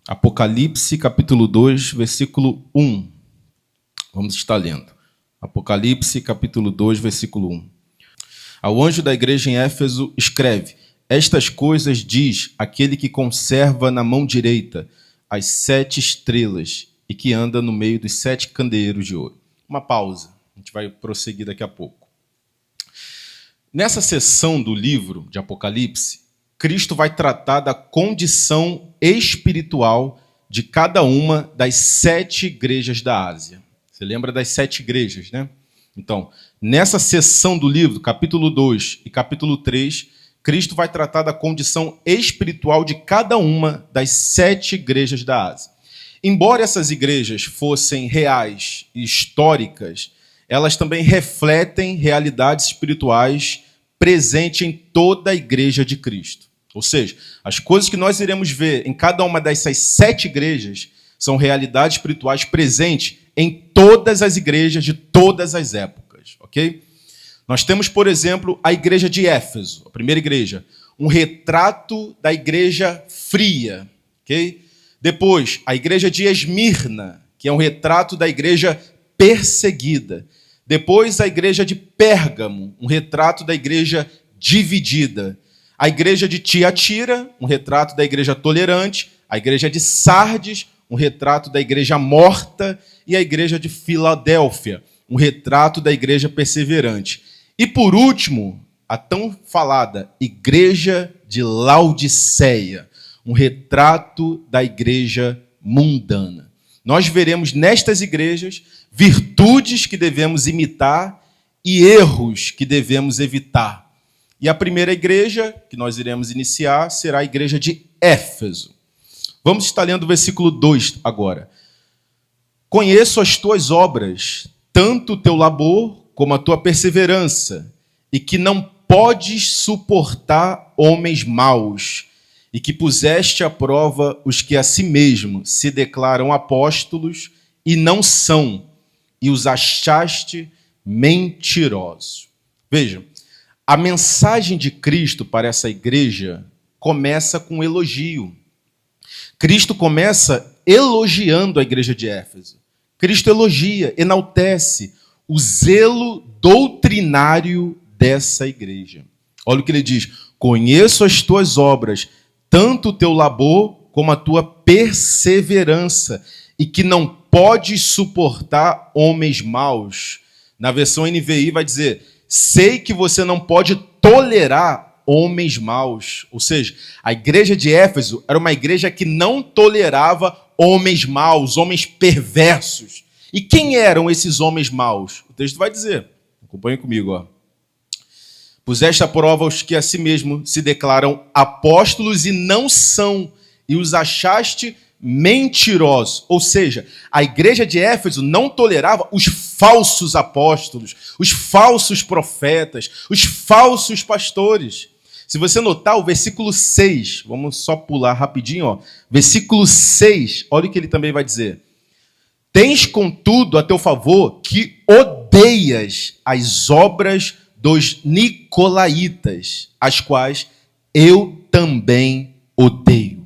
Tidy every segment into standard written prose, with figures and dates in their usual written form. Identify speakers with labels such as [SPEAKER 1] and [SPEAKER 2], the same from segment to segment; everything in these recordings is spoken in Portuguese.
[SPEAKER 1] Apocalipse, capítulo 2, versículo 1. Vamos estar lendo. Apocalipse, capítulo 2, versículo 1. Ao anjo da igreja em Éfeso escreve: estas coisas diz aquele que conserva na mão direita as 7 estrelas e que anda no meio dos 7 candeeiros de ouro. Uma pausa, a gente vai prosseguir daqui a pouco. Nessa sessão do livro de Apocalipse, Cristo vai tratar da condição espiritual de cada uma das 7 igrejas da Ásia. Você lembra das 7 igrejas, né? Então, nessa sessão do livro, capítulo 2 e capítulo 3, Cristo vai tratar da condição espiritual de cada uma das 7 igrejas da Ásia. Embora essas igrejas fossem reais e históricas, elas também refletem realidades espirituais presentes em toda a igreja de Cristo. Ou seja, as coisas que nós iremos ver em cada uma dessas 7 igrejas são realidades espirituais presentes em todas as igrejas de todas as épocas, ok? Nós temos, por exemplo, a igreja de Éfeso, a primeira igreja, um retrato da igreja fria, ok? Depois, a igreja de Esmirna, que é um retrato da igreja perseguida. Depois, a igreja de Pérgamo, um retrato da igreja dividida. A igreja de Tiatira, um retrato da igreja tolerante. A igreja de Sardes, um retrato da igreja morta. E a igreja de Filadélfia, um retrato da igreja perseverante. E, por último, a tão falada igreja de Laodiceia, um retrato da igreja mundana. Nós veremos nestas igrejas virtudes que devemos imitar e erros que devemos evitar. E a primeira igreja que nós iremos iniciar será a igreja de Éfeso. Vamos estar lendo o versículo 2 agora. Conheço as tuas obras, tanto o teu labor como a tua perseverança, e que não podes suportar homens maus, e que puseste à prova os que a si mesmo se declaram apóstolos e não são, e os achaste mentirosos. Veja, a mensagem de Cristo para essa igreja começa com um elogio. Cristo começa elogiando a igreja de Éfeso. Cristo elogia, enaltece o zelo doutrinário dessa igreja. Olha o que ele diz: conheço as tuas obras, tanto o teu labor como a tua perseverança, e que não podes suportar homens maus. Na versão NVI vai dizer: sei que você não pode tolerar homens maus. Ou seja, a igreja de Éfeso era uma igreja que não tolerava homens maus, homens perversos. E quem eram esses homens maus? O texto vai dizer, acompanhe comigo, ó. Puseste à prova os que a si mesmo se declaram apóstolos e não são, e os achaste mentirosos. Ou seja, a igreja de Éfeso não tolerava os falsos apóstolos, os falsos profetas, os falsos pastores. Se você notar o versículo 6, vamos só pular rapidinho, ó. Versículo 6, olha o que ele também vai dizer. Tens, contudo, a teu favor que odeias as obras dos nicolaítas, as quais eu também odeio.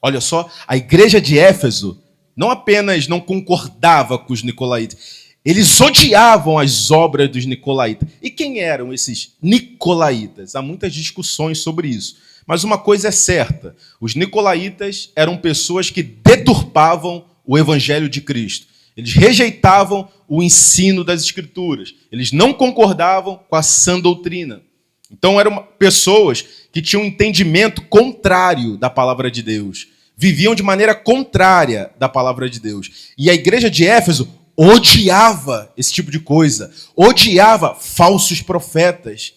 [SPEAKER 1] Olha só, a igreja de Éfeso não apenas não concordava com os nicolaítas, eles odiavam as obras dos nicolaítas. E quem eram esses nicolaítas? Há muitas discussões sobre isso. Mas uma coisa é certa, os nicolaítas eram pessoas que deturpavam o evangelho de Cristo. Eles rejeitavam o ensino das Escrituras. Eles não concordavam com a sã doutrina. Então eram pessoas que tinham um entendimento contrário da palavra de Deus. Viviam de maneira contrária da palavra de Deus. E a igreja de Éfeso odiava esse tipo de coisa. Odiava falsos profetas.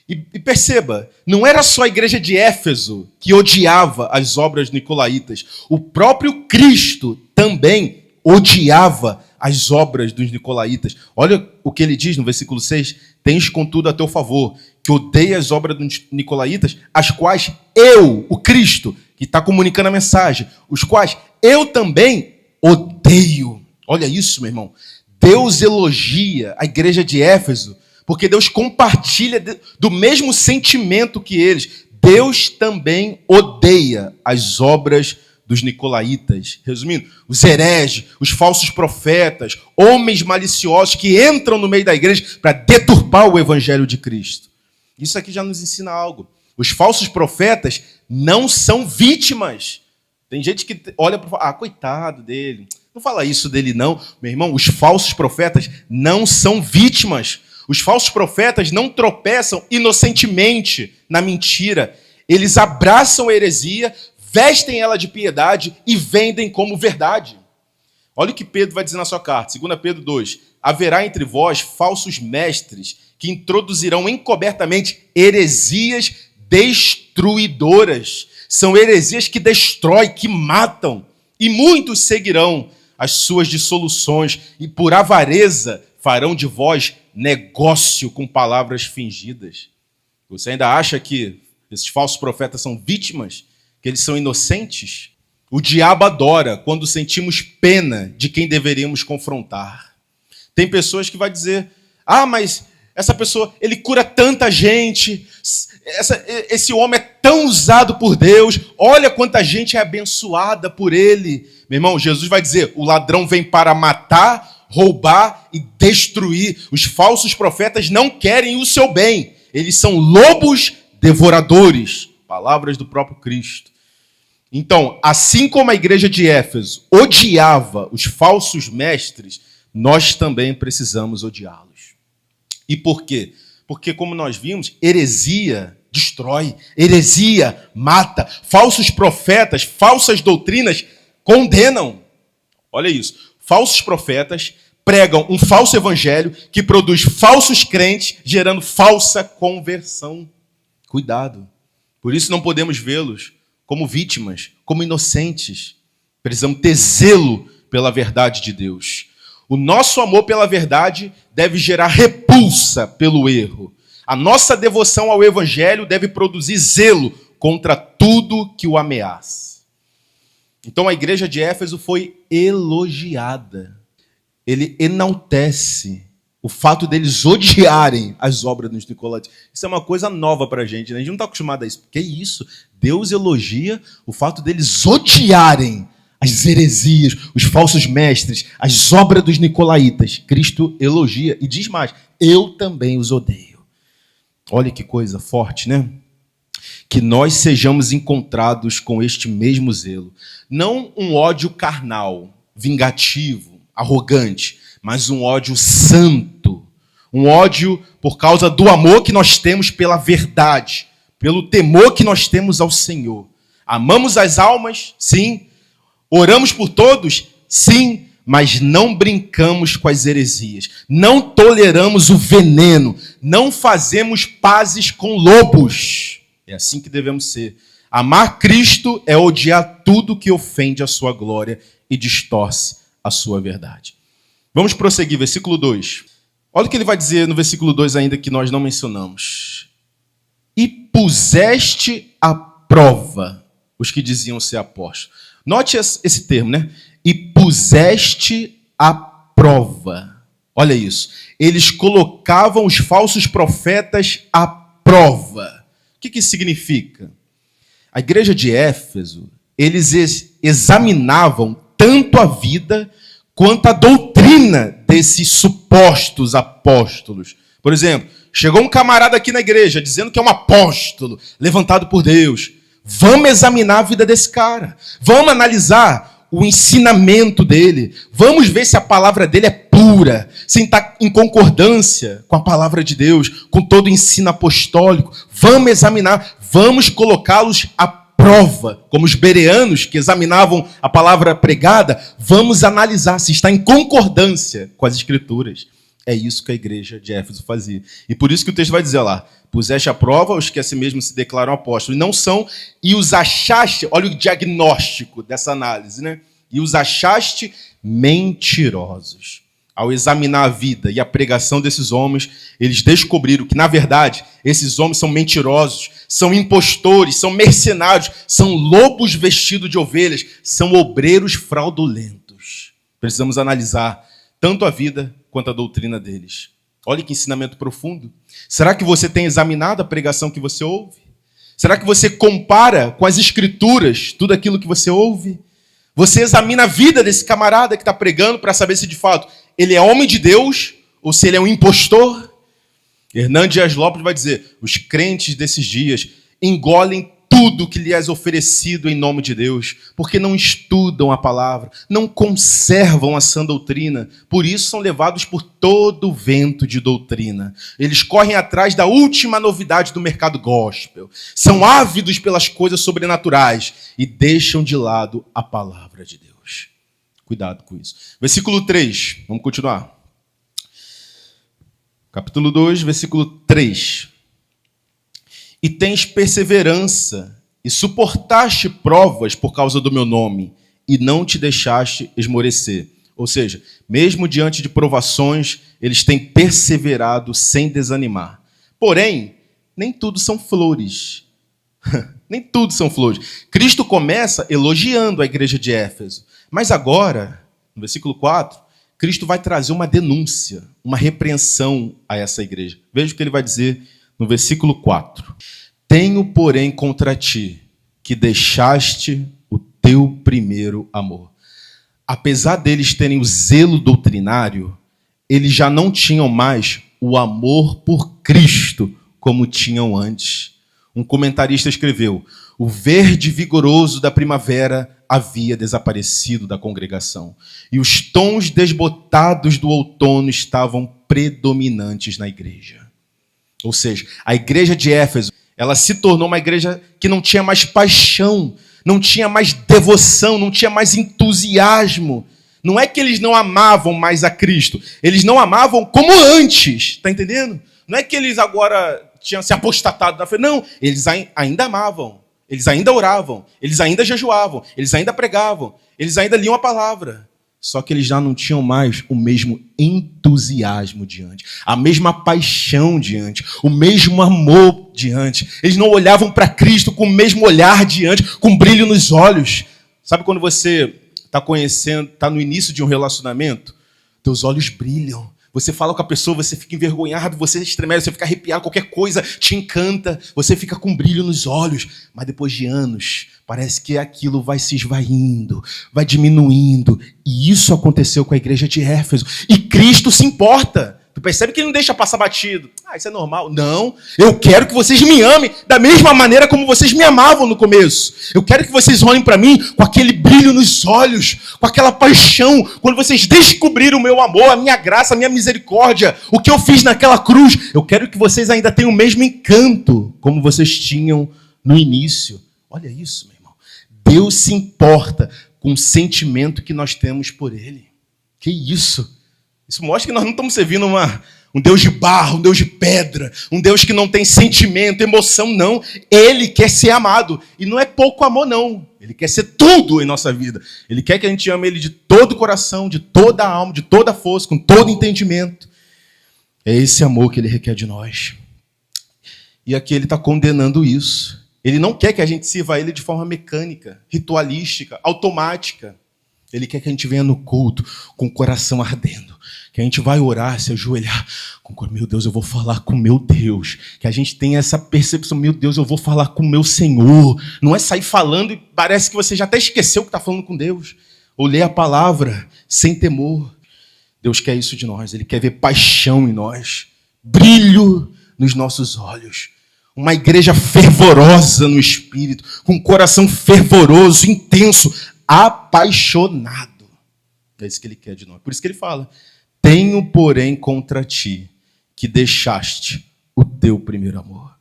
[SPEAKER 1] E perceba, não era só a igreja de Éfeso que odiava as obras nicolaítas. O próprio Cristo também odiava as obras dos nicolaítas. Olha o que ele diz no versículo 6. Tens, contudo, a teu favor, que odeia as obras dos nicolaítas, as quais eu, o Cristo, que está comunicando a mensagem, os quais eu também odeio. Olha isso, meu irmão. Deus elogia a igreja de Éfeso, porque Deus compartilha do mesmo sentimento que eles. Deus também odeia as obras dos nicolaítas. Resumindo, os hereges, os falsos profetas, homens maliciosos que entram no meio da igreja para deturpar o evangelho de Cristo. Isso aqui já nos ensina algo. Os falsos profetas não são vítimas. Tem gente que olha para falar, coitado dele. Não fala isso dele não. Meu irmão, os falsos profetas não são vítimas. Os falsos profetas não tropeçam inocentemente na mentira. Eles abraçam a heresia, vestem ela de piedade e vendem como verdade. Olha o que Pedro vai dizer na sua carta, 2 Pedro 2. Haverá entre vós falsos mestres que introduzirão encobertamente heresias destruidoras. São heresias que destroem, que matam. E muitos seguirão as suas dissoluções e por avareza farão de vós negócio com palavras fingidas. Você ainda acha que esses falsos profetas são vítimas? Que eles são inocentes? O diabo adora quando sentimos pena de quem deveríamos confrontar. Tem pessoas que vão dizer, mas essa pessoa, ele cura tanta gente, esse homem é tão usado por Deus, olha quanta gente é abençoada por ele. Meu irmão, Jesus vai dizer, o ladrão vem para matar, roubar e destruir. Os falsos profetas não querem o seu bem, eles são lobos devoradores. Palavras do próprio Cristo. Então, assim como a igreja de Éfeso odiava os falsos mestres, nós também precisamos odiá-los. E por quê? Porque, como nós vimos, heresia destrói, heresia mata, falsos profetas, falsas doutrinas condenam. Olha isso, falsos profetas pregam um falso evangelho que produz falsos crentes, gerando falsa conversão. Cuidado. Por isso não podemos vê-los como vítimas, como inocentes. Precisamos ter zelo pela verdade de Deus. O nosso amor pela verdade deve gerar repulsa pelo erro. A nossa devoção ao evangelho deve produzir zelo contra tudo que o ameaça. Então a igreja de Éfeso foi elogiada. Ele enaltece o fato deles odiarem as obras dos nicolaítas. Isso é uma coisa nova para a gente, né? A gente não está acostumado a isso. Que isso? Deus elogia o fato deles odiarem as heresias, os falsos mestres, as obras dos nicolaítas. Cristo elogia e diz mais, eu também os odeio. Olha que coisa forte, né? Que nós sejamos encontrados com este mesmo zelo. Não um ódio carnal, vingativo, arrogante, mas um ódio santo. Um ódio por causa do amor que nós temos pela verdade, pelo temor que nós temos ao Senhor. Amamos as almas? Sim. Oramos por todos? Sim. Mas não brincamos com as heresias. Não toleramos o veneno. Não fazemos pazes com lobos. É assim que devemos ser. Amar Cristo é odiar tudo que ofende a sua glória e distorce a sua verdade. Vamos prosseguir, versículo 2. Olha o que ele vai dizer no versículo 2 ainda que nós não mencionamos. E puseste à prova os que diziam ser apóstolos. Note esse termo, né? E puseste à prova. Olha isso. Eles colocavam os falsos profetas à prova. O que isso significa? A igreja de Éfeso, eles examinavam tanto a vida quanto a doutrina desses supostos apóstolos. Por exemplo, chegou um camarada aqui na igreja dizendo que é um apóstolo levantado por Deus. Vamos examinar a vida desse cara. Vamos analisar o ensinamento dele. Vamos ver se a palavra dele é pura, se está em concordância com a palavra de Deus, com todo o ensino apostólico. Vamos examinar, vamos colocá-los à prova, como os bereanos que examinavam a palavra pregada. Vamos analisar se está em concordância com as escrituras. É isso que a igreja de Éfeso fazia. E por isso que o texto vai dizer lá, puseste à prova os que a si mesmos se declaram apóstolos, e não são, e os achaste, olha o diagnóstico dessa análise, né? E os achaste mentirosos. Ao examinar a vida e a pregação desses homens, eles descobriram que, na verdade, esses homens são mentirosos, são impostores, são mercenários, são lobos vestidos de ovelhas, são obreiros fraudulentos. Precisamos analisar tanto a vida quanto a doutrina deles. Olha que ensinamento profundo. Será que você tem examinado a pregação que você ouve? Será que você compara com as escrituras tudo aquilo que você ouve? Você examina a vida desse camarada que está pregando para saber se de fato ele é homem de Deus ou se ele é um impostor? Hernandes Dias Lopes vai dizer: os crentes desses dias engolem tudo que lhes é oferecido em nome de Deus, porque não estudam a palavra, não conservam a sã doutrina, por isso são levados por todo o vento de doutrina. Eles correm atrás da última novidade do mercado gospel, são ávidos pelas coisas sobrenaturais e deixam de lado a palavra de Deus. Cuidado com isso. Versículo 3, vamos continuar. Capítulo 2, versículo 3. E tens perseverança, e suportaste provas por causa do meu nome, e não te deixaste esmorecer. Ou seja, mesmo diante de provações, eles têm perseverado sem desanimar. Porém, nem tudo são flores. Nem tudo são flores. Cristo começa elogiando a igreja de Éfeso. Mas agora, no versículo 4, Cristo vai trazer uma denúncia, uma repreensão a essa igreja. Veja o que ele vai dizer no versículo 4. Tenho, porém, contra ti que deixaste o teu primeiro amor. Apesar deles terem o zelo doutrinário, eles já não tinham mais o amor por Cristo como tinham antes. Um comentarista escreveu: o verde vigoroso da primavera havia desaparecido da congregação, e os tons desbotados do outono estavam predominantes na igreja. Ou seja, a igreja de Éfeso, ela se tornou uma igreja que não tinha mais paixão, não tinha mais devoção, não tinha mais entusiasmo. Não é que eles não amavam mais a Cristo, eles não amavam como antes, tá entendendo? Não é que eles agora tinham se apostatado da fé, não, eles ainda amavam, eles ainda oravam, eles ainda jejuavam, eles ainda pregavam, eles ainda liam a palavra. Só que eles já não tinham mais o mesmo entusiasmo diante, a mesma paixão diante, o mesmo amor diante. Eles não olhavam para Cristo com o mesmo olhar diante, com brilho nos olhos. Sabe quando você está conhecendo, está no início de um relacionamento? Teus olhos brilham. Você fala com a pessoa, você fica envergonhado, você estremece, você fica arrepiado, qualquer coisa te encanta, você fica com brilho nos olhos. Mas depois de anos, parece que aquilo vai se esvaindo, vai diminuindo. E isso aconteceu com a igreja de Éfeso. E Cristo se importa. Tu percebe que ele não deixa passar batido. Isso é normal. Não, eu quero que vocês me amem da mesma maneira como vocês me amavam no começo. Eu quero que vocês olhem para mim com aquele brilho nos olhos, com aquela paixão. Quando vocês descobriram o meu amor, a minha graça, a minha misericórdia, o que eu fiz naquela cruz, eu quero que vocês ainda tenham o mesmo encanto como vocês tinham no início. Olha isso, meu irmão. Deus se importa com o sentimento que nós temos por Ele. Que isso? Isso mostra que nós não estamos servindo um Deus de barro, um Deus de pedra, um Deus que não tem sentimento, emoção, não. Ele quer ser amado. E não é pouco amor, não. Ele quer ser tudo em nossa vida. Ele quer que a gente ame Ele de todo o coração, de toda a alma, de toda a força, com todo entendimento. É esse amor que Ele requer de nós. E aqui Ele está condenando isso. Ele não quer que a gente sirva a Ele de forma mecânica, ritualística, automática. Ele quer que a gente venha no culto com o coração ardendo. Que a gente vai orar, se ajoelhar. Meu Deus, eu vou falar com meu Deus. Que a gente tenha essa percepção, meu Deus, eu vou falar com meu Senhor. Não é sair falando e parece que você já até esqueceu que está falando com Deus. Ou ler a palavra sem temor. Deus quer isso de nós. Ele quer ver paixão em nós. Brilho nos nossos olhos. Uma igreja fervorosa no espírito. Com um coração fervoroso, intenso, apaixonado. É isso que Ele quer de nós. Por isso que Ele fala: tenho, porém, contra ti que deixaste o teu primeiro amor.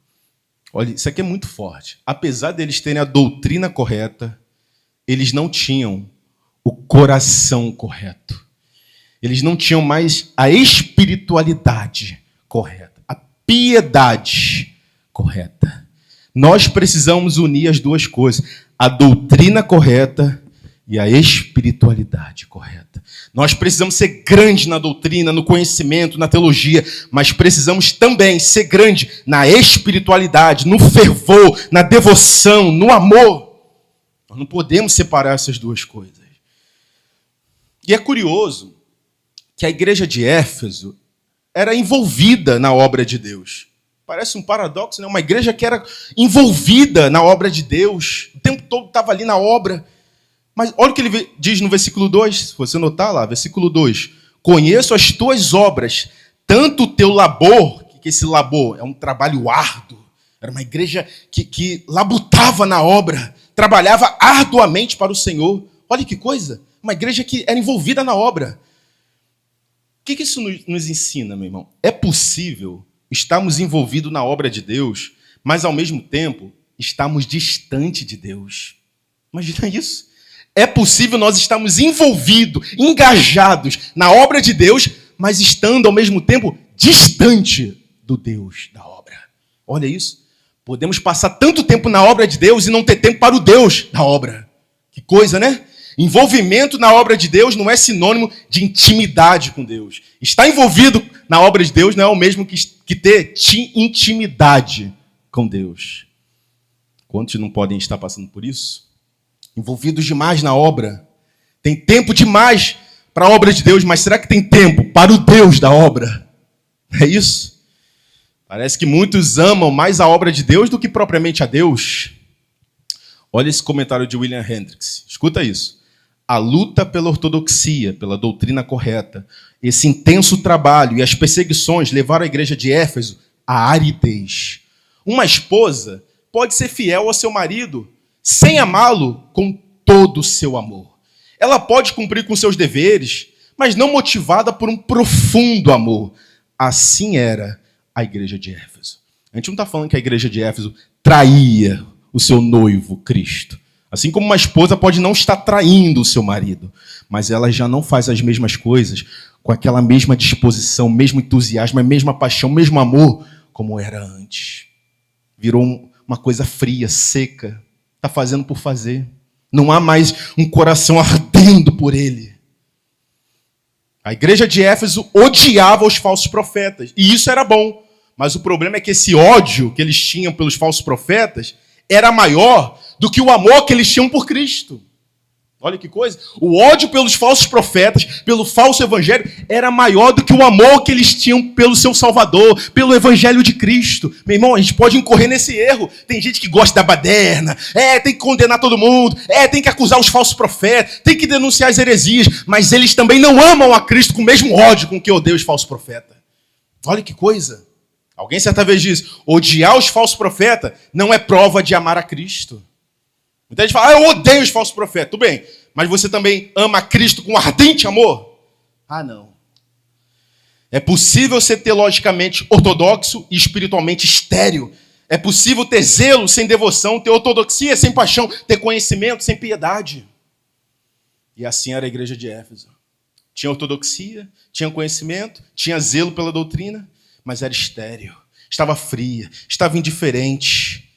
[SPEAKER 1] Olha, isso aqui é muito forte. Apesar deles terem a doutrina correta, eles não tinham o coração correto. Eles não tinham mais a espiritualidade correta, a piedade correta. Nós precisamos unir as duas coisas, a doutrina correta e a espiritualidade correta. Nós precisamos ser grandes na doutrina, no conhecimento, na teologia, mas precisamos também ser grandes na espiritualidade, no fervor, na devoção, no amor. Nós não podemos separar essas duas coisas. E é curioso que a igreja de Éfeso era envolvida na obra de Deus. Parece um paradoxo, né? Uma igreja que era envolvida na obra de Deus, o tempo todo estava ali na obra. Mas olha o que ele diz no versículo 2, se você notar lá, versículo 2. Conheço as tuas obras, tanto o teu labor, que esse labor é um trabalho árduo, era uma igreja que labutava na obra, trabalhava arduamente para o Senhor. Olha que coisa, uma igreja que era envolvida na obra. O que isso nos ensina, meu irmão? É possível estarmos envolvidos na obra de Deus, mas ao mesmo tempo estamos distante de Deus. Imagina isso. É possível nós estarmos envolvidos, engajados na obra de Deus, mas estando ao mesmo tempo distante do Deus da obra. Olha isso. Podemos passar tanto tempo na obra de Deus e não ter tempo para o Deus da obra. Que coisa, né? Envolvimento na obra de Deus não é sinônimo de intimidade com Deus. Estar envolvido na obra de Deus não é o mesmo que ter intimidade com Deus. Quantos não podem estar passando por isso? Envolvidos demais na obra. Tem tempo demais para a obra de Deus, mas será que tem tempo para o Deus da obra? É isso? Parece que muitos amam mais a obra de Deus do que propriamente a Deus. Olha esse comentário de William Hendricks. Escuta isso. A luta pela ortodoxia, pela doutrina correta, esse intenso trabalho e as perseguições levaram a igreja de Éfeso à aridez. Uma esposa pode ser fiel ao seu marido sem amá-lo com todo o seu amor. Ela pode cumprir com seus deveres, mas não motivada por um profundo amor. Assim era a igreja de Éfeso. A gente não está falando que a igreja de Éfeso traía o seu noivo, Cristo. Assim como uma esposa pode não estar traindo o seu marido, mas ela já não faz as mesmas coisas com aquela mesma disposição, mesmo entusiasmo, a mesma paixão, mesmo amor, como era antes. Virou uma coisa fria, seca. Está fazendo por fazer. Não há mais um coração ardendo por ele. A igreja de Éfeso odiava os falsos profetas. E isso era bom. Mas o problema é que esse ódio que eles tinham pelos falsos profetas era maior do que o amor que eles tinham por Cristo. Olha que coisa. O ódio pelos falsos profetas, pelo falso evangelho, era maior do que o amor que eles tinham pelo seu Salvador, pelo evangelho de Cristo. Meu irmão, a gente pode incorrer nesse erro. Tem gente que gosta da baderna, tem que condenar todo mundo, tem que acusar os falsos profetas, tem que denunciar as heresias, mas eles também não amam a Cristo com o mesmo ódio com que odeiam os falsos profetas. Olha que coisa. Alguém certa vez disse, odiar os falsos profetas não é prova de amar a Cristo. Muita gente fala, eu odeio os falsos profetas. Tudo bem, mas você também ama a Cristo com ardente amor? Ah, não. É possível ser teologicamente ortodoxo e espiritualmente estéril. É possível ter zelo sem devoção, ter ortodoxia sem paixão, ter conhecimento sem piedade. E assim era a igreja de Éfeso. Tinha ortodoxia, tinha conhecimento, tinha zelo pela doutrina, mas era estéril, estava fria, estava indiferente.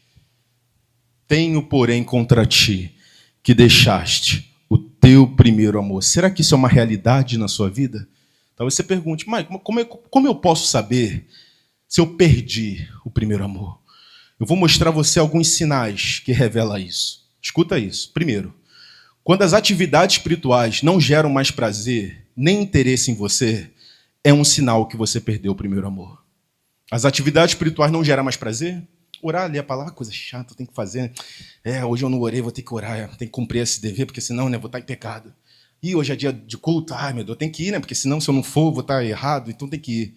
[SPEAKER 1] Tenho, porém, contra ti que deixaste o teu primeiro amor. Será que isso é uma realidade na sua vida? Talvez você pergunte, mas como eu posso saber se eu perdi o primeiro amor? Eu vou mostrar a você alguns sinais que revelam isso. Escuta isso. Primeiro, quando as atividades espirituais não geram mais prazer, nem interesse em você, é um sinal que você perdeu o primeiro amor. As atividades espirituais não geram mais prazer? Orar, ler a palavra, coisa chata, tem que fazer. Hoje eu não orei, vou ter que orar, tem que cumprir esse dever, porque senão vou estar em pecado. E hoje é dia de culto, meu Deus, tem que ir, porque senão se eu não for, vou estar errado, então tem que ir.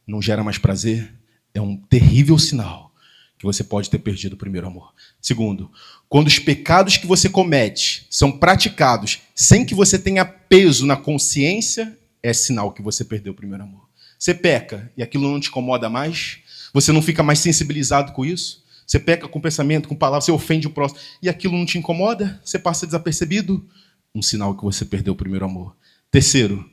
[SPEAKER 1] Não gera mais prazer? É um terrível sinal que você pode ter perdido o primeiro amor. Segundo, quando os pecados que você comete são praticados sem que você tenha peso na consciência, é sinal que você perdeu o primeiro amor. Você peca e aquilo não te incomoda mais? Você não fica mais sensibilizado com isso? Você peca com pensamento, com palavras, você ofende o próximo e aquilo não te incomoda? Você passa desapercebido? Um sinal que você perdeu o primeiro amor. Terceiro,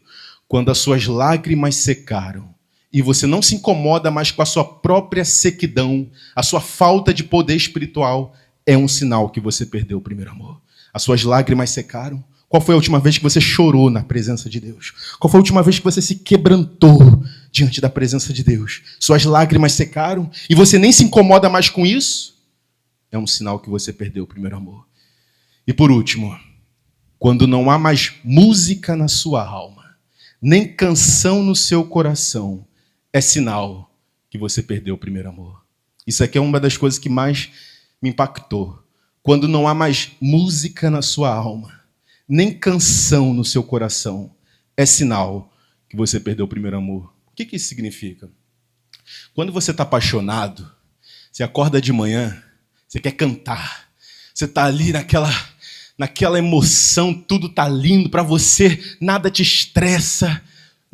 [SPEAKER 1] quando as suas lágrimas secaram e você não se incomoda mais com a sua própria sequidão, a sua falta de poder espiritual, é um sinal que você perdeu o primeiro amor. As suas lágrimas secaram. Qual foi a última vez que você chorou na presença de Deus? Qual foi a última vez que você se quebrantou diante da presença de Deus? Suas lágrimas secaram e você nem se incomoda mais com isso? É um sinal que você perdeu o primeiro amor. E por último, quando não há mais música na sua alma, nem canção no seu coração, é sinal que você perdeu o primeiro amor. Isso aqui é uma das coisas que mais me impactou. Quando não há mais música na sua alma, nem canção no seu coração, é sinal que você perdeu o primeiro amor. O que isso significa? Quando você está apaixonado, você acorda de manhã, você quer cantar, você está ali naquela emoção, tudo está lindo para você, nada te estressa,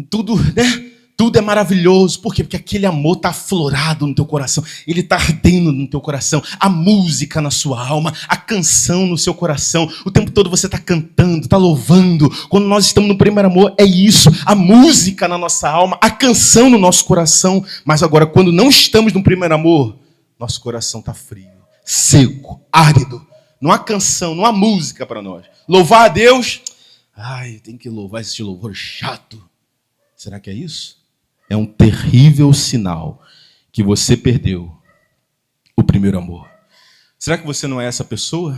[SPEAKER 1] tudo, né? Tudo é maravilhoso. Por quê? Porque aquele amor está aflorado no teu coração. Ele está ardendo no teu coração. A música na sua alma, a canção no seu coração. O tempo todo você está cantando, está louvando. Quando nós estamos no primeiro amor, é isso. A música na nossa alma, a canção no nosso coração. Mas agora, quando não estamos no primeiro amor, nosso coração está frio, seco, árido. Não há canção, não há música para nós. Louvar a Deus, tem que louvar esse louvor chato. Será que é isso? É um terrível sinal que você perdeu o primeiro amor. Será que você não é essa pessoa?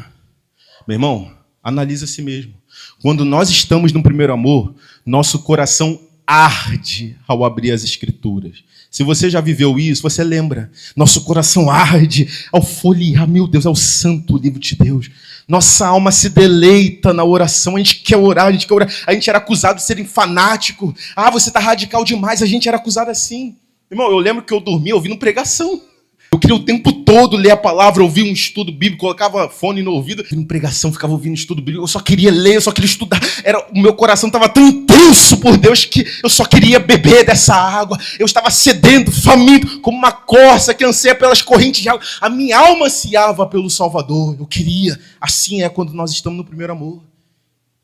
[SPEAKER 1] Meu irmão, analisa a si mesmo. Quando nós estamos no primeiro amor, nosso coração arde ao abrir as Escrituras. Se você já viveu isso, você lembra. Nosso coração arde ao folhear, meu Deus, é o santo livro de Deus. Nossa alma se deleita na oração, a gente quer orar, a gente quer orar. A gente era acusado de serem fanático. Você está radical demais, a gente era acusado assim. Irmão, eu lembro que eu dormia ouvindo pregação. Eu queria o tempo todo ler a palavra, ouvir um estudo bíblico, colocava fone no ouvido, em pregação, ficava ouvindo estudo bíblico, eu só queria ler, eu só queria estudar. O meu coração estava tão intenso por Deus que eu só queria beber dessa água. Eu estava sedento, faminto, como uma corça que anseia pelas correntes de água. A minha alma ansiava pelo Salvador, eu queria. Assim é quando nós estamos no primeiro amor.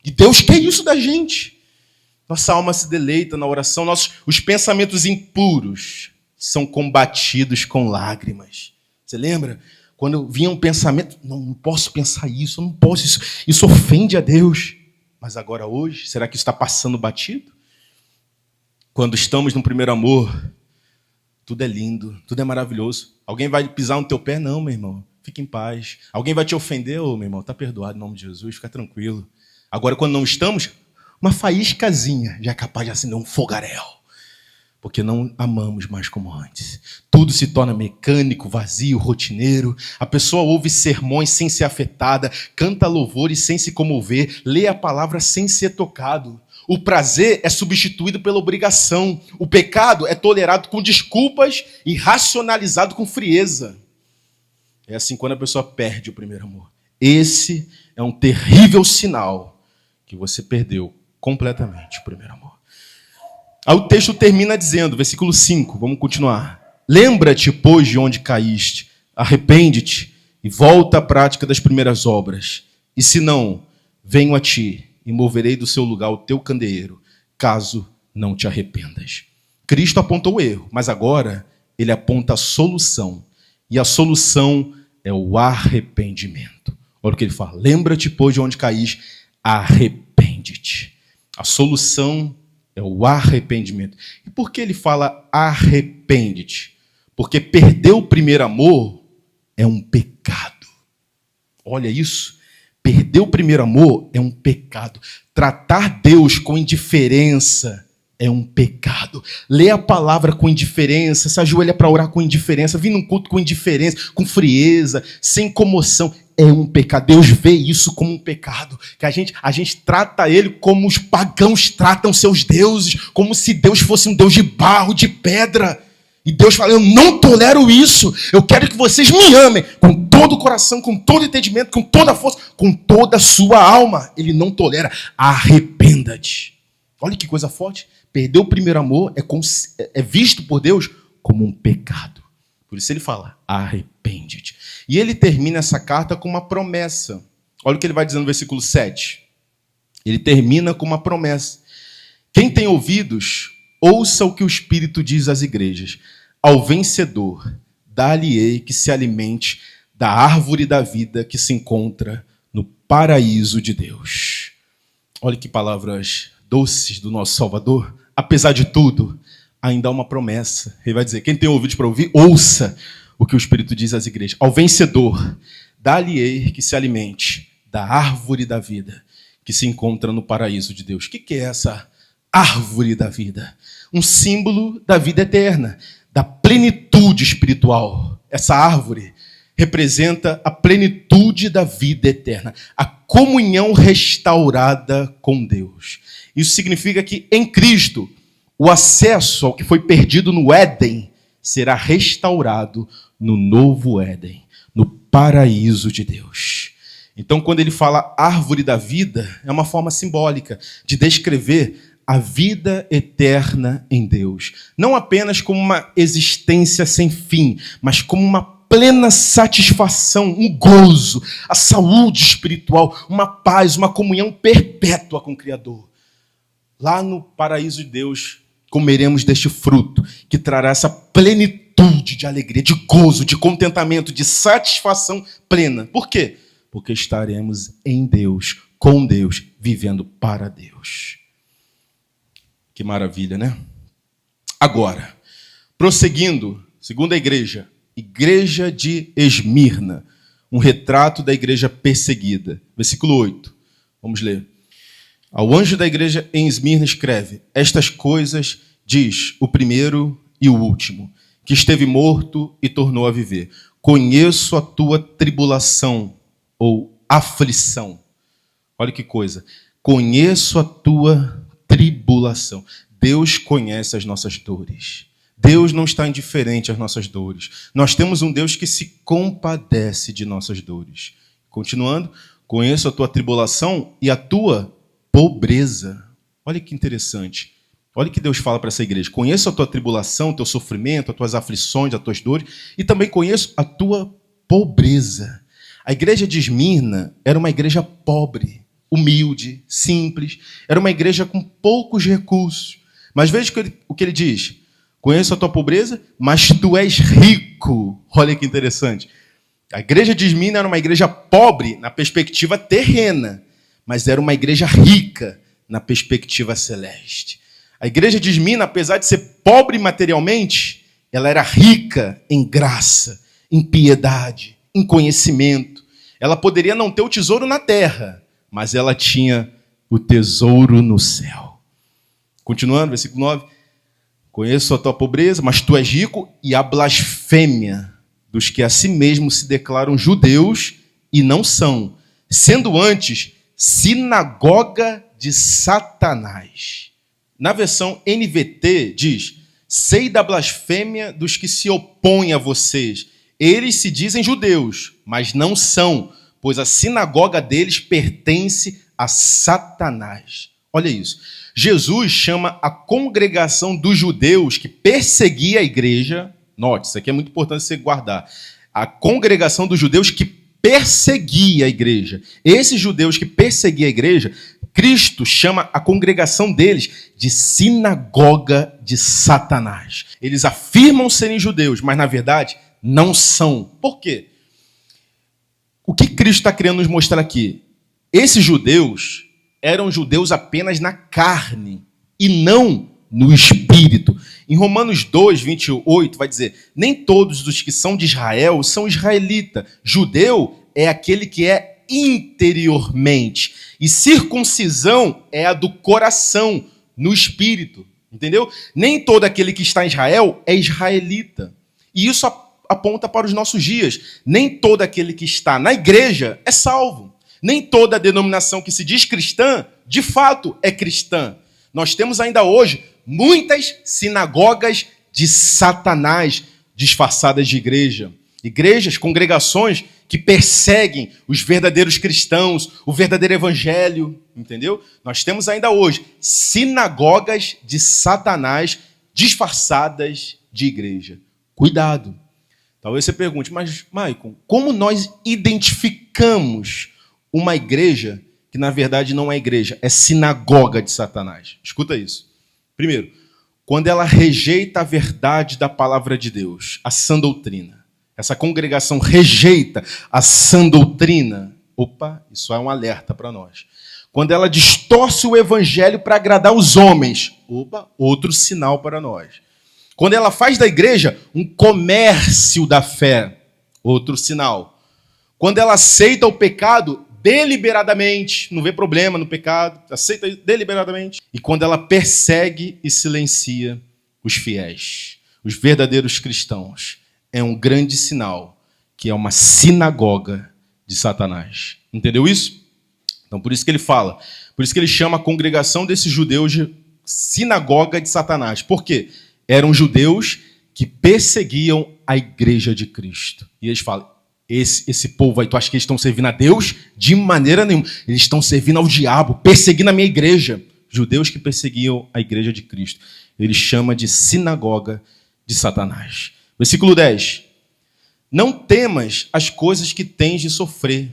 [SPEAKER 1] E Deus quer isso da gente. Nossa alma se deleita na oração, os pensamentos impuros são combatidos com lágrimas. Você lembra? Quando vinha um pensamento, não posso pensar isso, eu não posso, isso ofende a Deus. Mas agora hoje, será que isso está passando batido? Quando estamos no primeiro amor, tudo é lindo, tudo é maravilhoso. Alguém vai pisar no teu pé? Não, meu irmão, fique em paz. Alguém vai te ofender? Meu irmão, está perdoado em nome de Jesus, fica tranquilo. Agora, quando não estamos, uma faíscazinha já é capaz de acender um fogaréu. Porque não amamos mais como antes. Tudo se torna mecânico, vazio, rotineiro. A pessoa ouve sermões sem ser afetada, canta louvores sem se comover, lê a palavra sem ser tocado. O prazer é substituído pela obrigação. O pecado é tolerado com desculpas e racionalizado com frieza. É assim quando a pessoa perde o primeiro amor. Esse é um terrível sinal que você perdeu completamente o primeiro amor. Aí o texto termina dizendo, versículo 5, vamos continuar. Lembra-te, pois, de onde caíste, arrepende-te e volta à prática das primeiras obras. E se não, venho a ti e moverei do seu lugar o teu candeeiro, caso não te arrependas. Cristo apontou o erro, mas agora ele aponta a solução. E a solução é o arrependimento. Olha o que ele fala. Lembra-te, pois, de onde caíste, arrepende-te. A solução é o arrependimento. E por que ele fala arrepende-te? Porque perder o primeiro amor é um pecado. Olha isso. Perder o primeiro amor é um pecado. Tratar Deus com indiferença é um pecado. Ler a palavra com indiferença, se ajoelha para orar com indiferença, vir num culto com indiferença, com frieza, sem comoção, é um pecado. Deus vê isso como um pecado. Que a gente trata ele como os pagãos tratam seus deuses, como se Deus fosse um Deus de barro, de pedra. E Deus fala, eu não tolero isso. Eu quero que vocês me amem com todo o coração, com todo o entendimento, com toda a força, com toda a sua alma. Ele não tolera. Arrependa-te. Olha que coisa forte. Perder o primeiro amor é visto por Deus como um pecado. Por isso ele fala, arrepende-te. E ele termina essa carta com uma promessa. Olha o que ele vai dizer no versículo 7. Ele termina com uma promessa. Quem tem ouvidos, ouça o que o Espírito diz às igrejas. Ao vencedor, dá-lhe-ei que se alimente da árvore da vida que se encontra no paraíso de Deus. Olha que palavras doces do nosso Salvador. Apesar de tudo, ainda há uma promessa. Ele vai dizer, quem tem ouvidos para ouvir, ouça o que o Espírito diz às igrejas. Ao vencedor, dá-lhe-ei que se alimente da árvore da vida que se encontra no paraíso de Deus. O que é essa árvore da vida? Um símbolo da vida eterna, da plenitude espiritual. essa árvore, representa a plenitude da vida eterna, a comunhão restaurada com Deus. Isso significa que em Cristo, o acesso ao que foi perdido no Éden será restaurado no novo Éden, no paraíso de Deus. Então, quando ele fala árvore da vida, é uma forma simbólica de descrever a vida eterna em Deus. Não apenas como uma existência sem fim, mas como uma plena satisfação, um gozo, a saúde espiritual, uma paz, uma comunhão perpétua com o Criador. Lá no paraíso de Deus, comeremos deste fruto, que trará essa plenitude de alegria, de gozo, de contentamento, de satisfação plena. Por quê? Porque estaremos em Deus, com Deus, vivendo para Deus. Que maravilha, né? Agora, prosseguindo, segundo a igreja de Esmirna, um retrato da igreja perseguida. Versículo 8, vamos ler. Ao anjo da igreja em Esmirna escreve: estas coisas diz o primeiro e o último, que esteve morto e tornou a viver. Conheço a tua tribulação ou aflição. Olha que coisa. Conheço a tua tribulação. Deus conhece as nossas dores. Deus não está indiferente às nossas dores. Nós temos um Deus que se compadece de nossas dores. Continuando, conheço a tua tribulação e a tua pobreza. Olha que interessante. Olha o que Deus fala para essa igreja. Conheço a tua tribulação, o teu sofrimento, as tuas aflições, as tuas dores, e também conheço a tua pobreza. A igreja de Esmirna era uma igreja pobre, humilde, simples. Era uma igreja com poucos recursos. Mas veja o que ele diz. Conheço a tua pobreza, mas tu és rico. Olha que interessante. A igreja de Esmirna era uma igreja pobre na perspectiva terrena, mas era uma igreja rica na perspectiva celeste. A igreja de Esmirna, apesar de ser pobre materialmente, ela era rica em graça, em piedade, em conhecimento. Ela poderia não ter o tesouro na terra, mas ela tinha o tesouro no céu. Continuando, versículo 9. Conheço a tua pobreza, mas tu és rico, e a blasfêmia dos que a si mesmos se declaram judeus e não são, sendo antes sinagoga de Satanás. Na versão NVT diz: sei da blasfêmia dos que se opõem a vocês. Eles se dizem judeus, mas não são, pois a sinagoga deles pertence a Satanás. Olha isso. Jesus chama a congregação dos judeus que perseguia a igreja. Note, isso aqui é muito importante você guardar. A congregação dos judeus que perseguia a igreja. Esses judeus que perseguiam a igreja, Cristo chama a congregação deles de sinagoga de Satanás. Eles afirmam serem judeus, mas na verdade não são. Por quê? O que Cristo está querendo nos mostrar aqui? Esses judeus eram judeus apenas na carne e não no espírito. Em Romanos 2, 28, vai dizer: nem todos os que são de Israel são israelita. Judeu é aquele que é interiormente. E circuncisão é a do coração, no espírito. Entendeu? Nem todo aquele que está em Israel é israelita. E isso aponta para os nossos dias. Nem todo aquele que está na igreja é salvo. Nem toda a denominação que se diz cristã, de fato, é cristã. Nós temos ainda hoje muitas sinagogas de Satanás disfarçadas de igreja. Igrejas, congregações que perseguem os verdadeiros cristãos, o verdadeiro evangelho, entendeu? Nós temos ainda hoje sinagogas de Satanás disfarçadas de igreja. Cuidado. Talvez você pergunte: mas, Maicon, como nós identificamos uma igreja que, na verdade, não é igreja, é sinagoga de Satanás? Escuta isso. Primeiro, quando ela rejeita a verdade da palavra de Deus, a sã doutrina. Essa congregação rejeita a sã doutrina. Opa, isso é um alerta para nós. Quando ela distorce o evangelho para agradar os homens. Opa, outro sinal para nós. Quando ela faz da igreja um comércio da fé. Outro sinal. Quando ela aceita o pecado deliberadamente, não vê problema no pecado, aceita deliberadamente. E quando ela persegue e silencia os fiéis, os verdadeiros cristãos. é um grande sinal, que é uma sinagoga de Satanás. Entendeu isso? Então, por isso que ele fala, por isso que ele chama a congregação desses judeus de sinagoga de Satanás. Por quê? Eram judeus que perseguiam a igreja de Cristo. E eles falam, esse povo aí, tu acha que eles estão servindo a Deus? De maneira nenhuma. Eles estão servindo ao diabo, perseguindo a minha igreja. Judeus que perseguiam a igreja de Cristo. Ele chama de sinagoga de Satanás. Versículo 10. Não temas as coisas que tens de sofrer.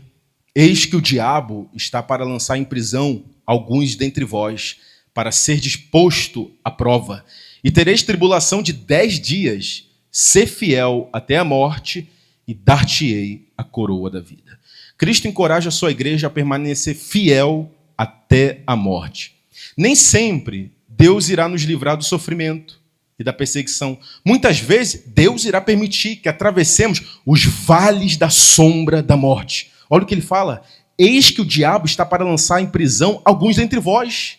[SPEAKER 1] Eis que o diabo está para lançar em prisão alguns dentre vós, para ser disposto à prova. E tereis tribulação de 10 dias. Ser fiel até a morte, e dar-te-ei a coroa da vida. Cristo encoraja a sua igreja a permanecer fiel até a morte. Nem sempre Deus irá nos livrar do sofrimento e da perseguição. Muitas vezes, Deus irá permitir que atravessemos os vales da sombra da morte. Olha o que ele fala. Eis que o diabo está para lançar em prisão alguns dentre vós.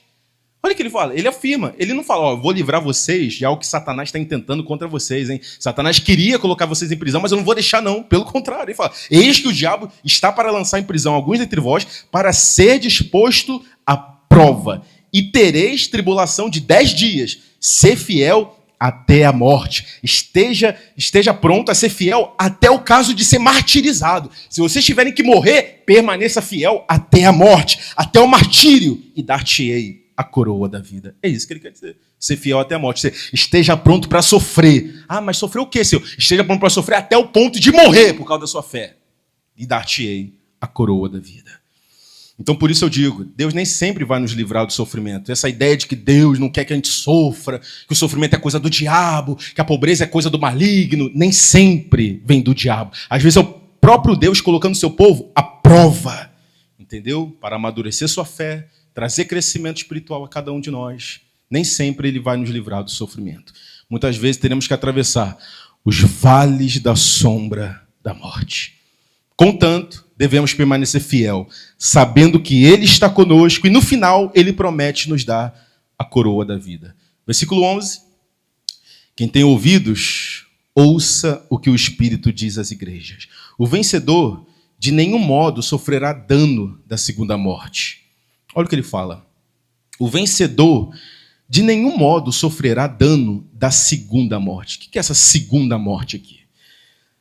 [SPEAKER 1] Olha o que ele fala. Ele afirma. Ele não fala, vou livrar vocês de algo que Satanás está intentando contra vocês. Hein? Satanás queria colocar vocês em prisão, mas eu não vou deixar não. Pelo contrário, ele fala, eis que o diabo está para lançar em prisão alguns dentre vós, para ser disposto à prova. E tereis tribulação de 10 dias. Ser fiel até a morte. Esteja pronto a ser fiel até o caso de ser martirizado. Se vocês tiverem que morrer, permaneça fiel até a morte, até o martírio, e dar-te-ei a coroa da vida. É isso que ele quer dizer. Ser fiel até a morte. Esteja pronto para sofrer. Ah, mas sofrer o quê, Senhor? Esteja pronto para sofrer até o ponto de morrer por causa da sua fé. E dar-te-ei a coroa da vida. Então, por isso eu digo, Deus nem sempre vai nos livrar do sofrimento. Essa ideia de que Deus não quer que a gente sofra, que o sofrimento é coisa do diabo, que a pobreza é coisa do maligno, nem sempre vem do diabo. Às vezes é o próprio Deus colocando o seu povo à prova, entendeu? Para amadurecer sua fé, trazer crescimento espiritual a cada um de nós. Nem sempre ele vai nos livrar do sofrimento. Muitas vezes teremos que atravessar os vales da sombra da morte. Contanto, devemos permanecer fiel, sabendo que ele está conosco e no final ele promete nos dar a coroa da vida. Versículo 11. Quem tem ouvidos, ouça o que o Espírito diz às igrejas. O vencedor de nenhum modo sofrerá dano da segunda morte. Olha o que ele fala. O vencedor de nenhum modo sofrerá dano da segunda morte. O que é essa segunda morte aqui?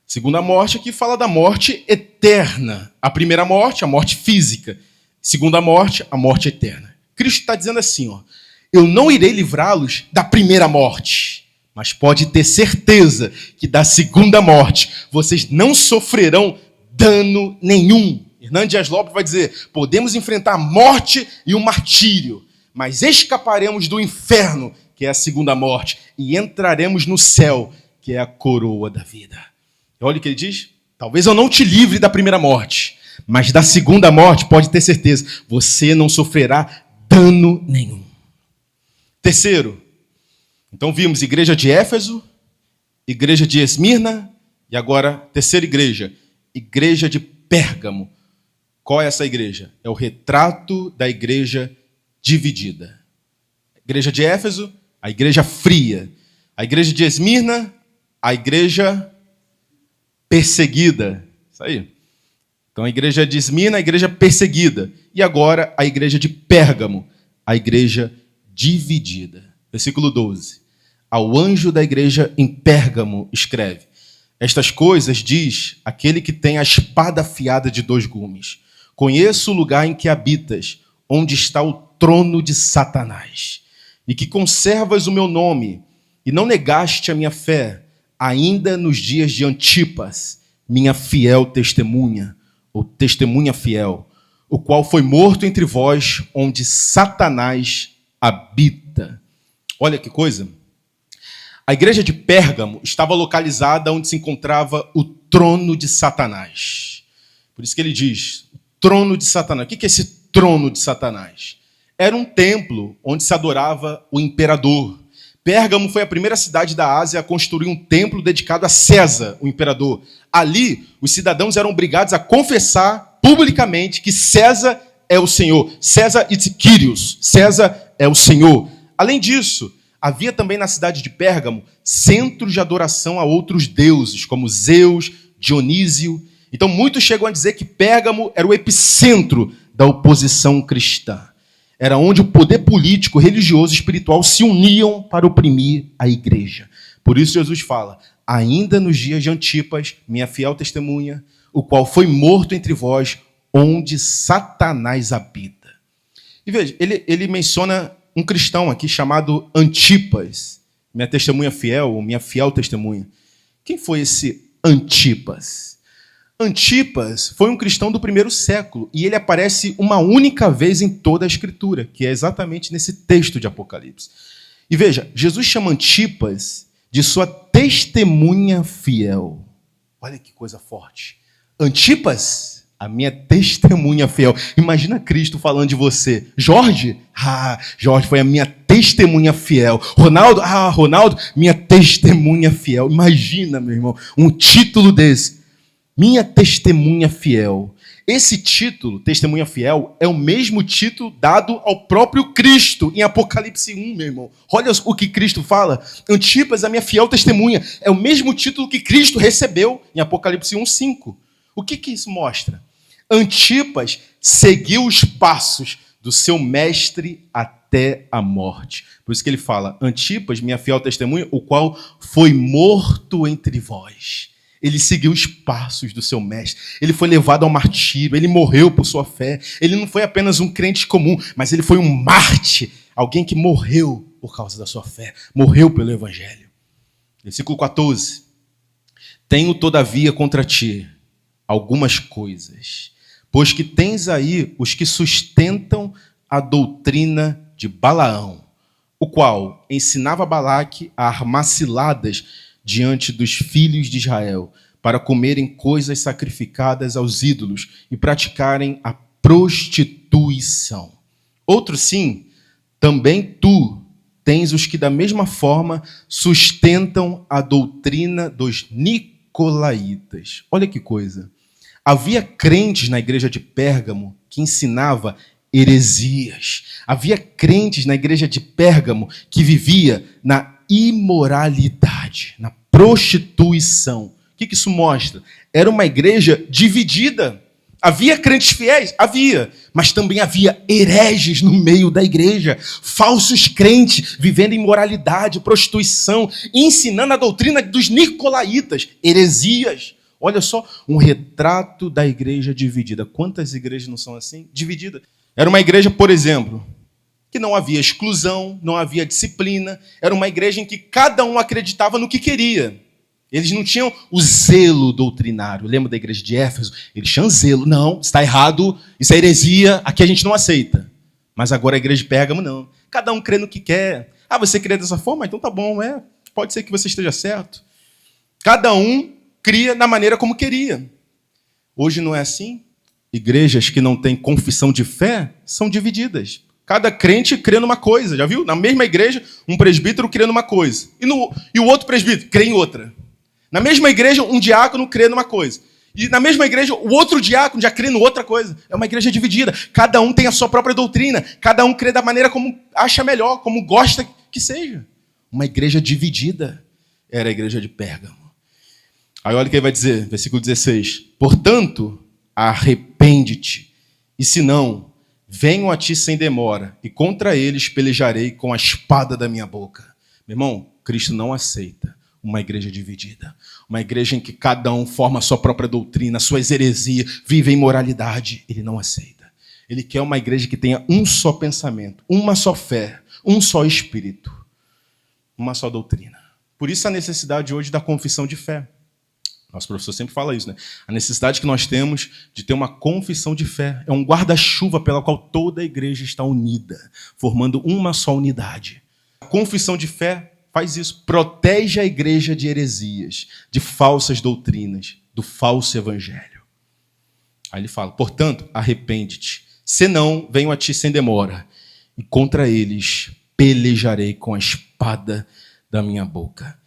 [SPEAKER 1] Segunda morte aqui fala da morte eterna. A primeira morte, a morte física. Segunda morte, a morte eterna. Cristo está dizendo assim, eu não irei livrá-los da primeira morte, mas pode ter certeza que da segunda morte vocês não sofrerão dano nenhum. Hernando Dias Lopes vai dizer, podemos enfrentar a morte e o martírio, mas escaparemos do inferno, que é a segunda morte, e entraremos no céu, que é a coroa da vida. Olha o que ele diz. Talvez eu não te livre da primeira morte, mas da segunda morte, pode ter certeza, você não sofrerá dano nenhum. Terceiro, então vimos igreja de Éfeso, igreja de Esmirna, e agora, terceira igreja, igreja de Pérgamo. Qual é essa igreja? É o retrato da igreja dividida. A igreja de Éfeso, a igreja fria. A igreja de Esmirna, a igreja perseguida. Isso aí. Então a igreja de Esmirna, a igreja perseguida. E agora a igreja de Pérgamo, a igreja dividida. Versículo 12. Ao anjo da igreja em Pérgamo escreve: estas coisas diz aquele que tem a espada afiada de 2 gumes. Conheço o lugar em que habitas, onde está o trono de Satanás, e que conservas o meu nome, e não negaste a minha fé, ainda nos dias de Antipas, minha fiel testemunha, ou testemunha fiel, o qual foi morto entre vós, onde Satanás habita. Olha que coisa. A igreja de Pérgamo estava localizada onde se encontrava o trono de Satanás. Por isso que ele diz, trono de Satanás. O que é esse trono de Satanás? Era um templo onde se adorava o imperador. Pérgamo foi a primeira cidade da Ásia a construir um templo dedicado a César, o imperador. Ali, os cidadãos eram obrigados a confessar publicamente que César é o Senhor. César it's Kyrios. César é o Senhor. Além disso, havia também na cidade de Pérgamo centros de adoração a outros deuses, como Zeus, Dionísio. Então muitos chegam a dizer que Pérgamo era o epicentro da oposição cristã. Era onde o poder político, religioso e espiritual se uniam para oprimir a igreja. Por isso Jesus fala, ainda nos dias de Antipas, minha fiel testemunha, o qual foi morto entre vós, onde Satanás habita. E veja, ele menciona um cristão aqui chamado Antipas, minha testemunha fiel, ou minha fiel testemunha. Quem foi esse Antipas? Antipas foi um cristão do primeiro século e ele aparece uma única vez em toda a Escritura, que é exatamente nesse texto de Apocalipse. E veja, Jesus chama Antipas de sua testemunha fiel. Olha que coisa forte. Antipas, a minha testemunha fiel. Imagina Cristo falando de você. Jorge? Jorge foi a minha testemunha fiel. Ronaldo? Ronaldo, minha testemunha fiel. Imagina, meu irmão, um título desse. Minha testemunha fiel. Esse título, testemunha fiel, é o mesmo título dado ao próprio Cristo em Apocalipse 1, meu irmão. Olha o que Cristo fala. Antipas, a minha fiel testemunha. É o mesmo título que Cristo recebeu em Apocalipse 1:5. O que isso mostra? Antipas seguiu os passos do seu mestre até a morte. Por isso que ele fala, Antipas, minha fiel testemunha, o qual foi morto entre vós. Ele seguiu os passos do seu mestre. Ele foi levado ao martírio. Ele morreu por sua fé. Ele não foi apenas um crente comum, mas ele foi um mártir. Alguém que morreu por causa da sua fé. Morreu pelo evangelho. Versículo 14. Tenho, todavia, contra ti algumas coisas, pois que tens aí os que sustentam a doutrina de Balaão, o qual ensinava Balaque a armar ciladas diante dos filhos de Israel, para comerem coisas sacrificadas aos ídolos e praticarem a prostituição. Outro sim, também tu tens os que da mesma forma sustentam a doutrina dos nicolaítas. Olha que coisa. Havia crentes na igreja de Pérgamo que ensinava heresias. Havia crentes na igreja de Pérgamo que vivia na imoralidade, na prostituição. O que isso mostra? Era uma igreja dividida. Havia crentes fiéis? Havia. Mas também havia hereges no meio da igreja. Falsos crentes vivendo em imoralidade, prostituição, ensinando a doutrina dos nicolaítas, heresias. Olha só, um retrato da igreja dividida. Quantas igrejas não são assim? Divididas. Era uma igreja, por exemplo, que não havia exclusão, não havia disciplina. Era uma igreja em que cada um acreditava no que queria. Eles não tinham o zelo doutrinário. Lembra da igreja de Éfeso? Eles tinham zelo. Não, está errado, isso é heresia, aqui a gente não aceita. Mas agora a igreja de Pérgamo não. Cada um crê no que quer. Você crê dessa forma? Então tá bom, pode ser que você esteja certo. Cada um cria da maneira como queria. Hoje não é assim. Igrejas que não têm confissão de fé são divididas. Cada crente crê numa coisa, já viu? Na mesma igreja, um presbítero crê numa coisa. E o outro presbítero crê em outra. Na mesma igreja, um diácono crê numa coisa. E na mesma igreja, o outro diácono já crê em outra coisa. É uma igreja dividida. Cada um tem a sua própria doutrina. Cada um crê da maneira como acha melhor, como gosta que seja. Uma igreja dividida era a igreja de Pérgamo. Aí olha o que ele vai dizer, versículo 16. Portanto, arrepende-te, e se não, venho a ti sem demora, e contra eles pelejarei com a espada da minha boca. Meu irmão, Cristo não aceita uma igreja dividida. Uma igreja em que cada um forma a sua própria doutrina, suas heresias, vive em imoralidade. Ele não aceita. Ele quer uma igreja que tenha um só pensamento, uma só fé, um só espírito, uma só doutrina. Por isso a necessidade hoje da confissão de fé. Nosso professor sempre fala isso, né? A necessidade que nós temos de ter uma confissão de fé. É um guarda-chuva pela qual toda a igreja está unida, formando uma só unidade. A confissão de fé faz isso. Protege a igreja de heresias, de falsas doutrinas, do falso evangelho. Aí ele fala, portanto, arrepende-te. Senão, venho a ti sem demora, e contra eles pelejarei com a espada da minha boca.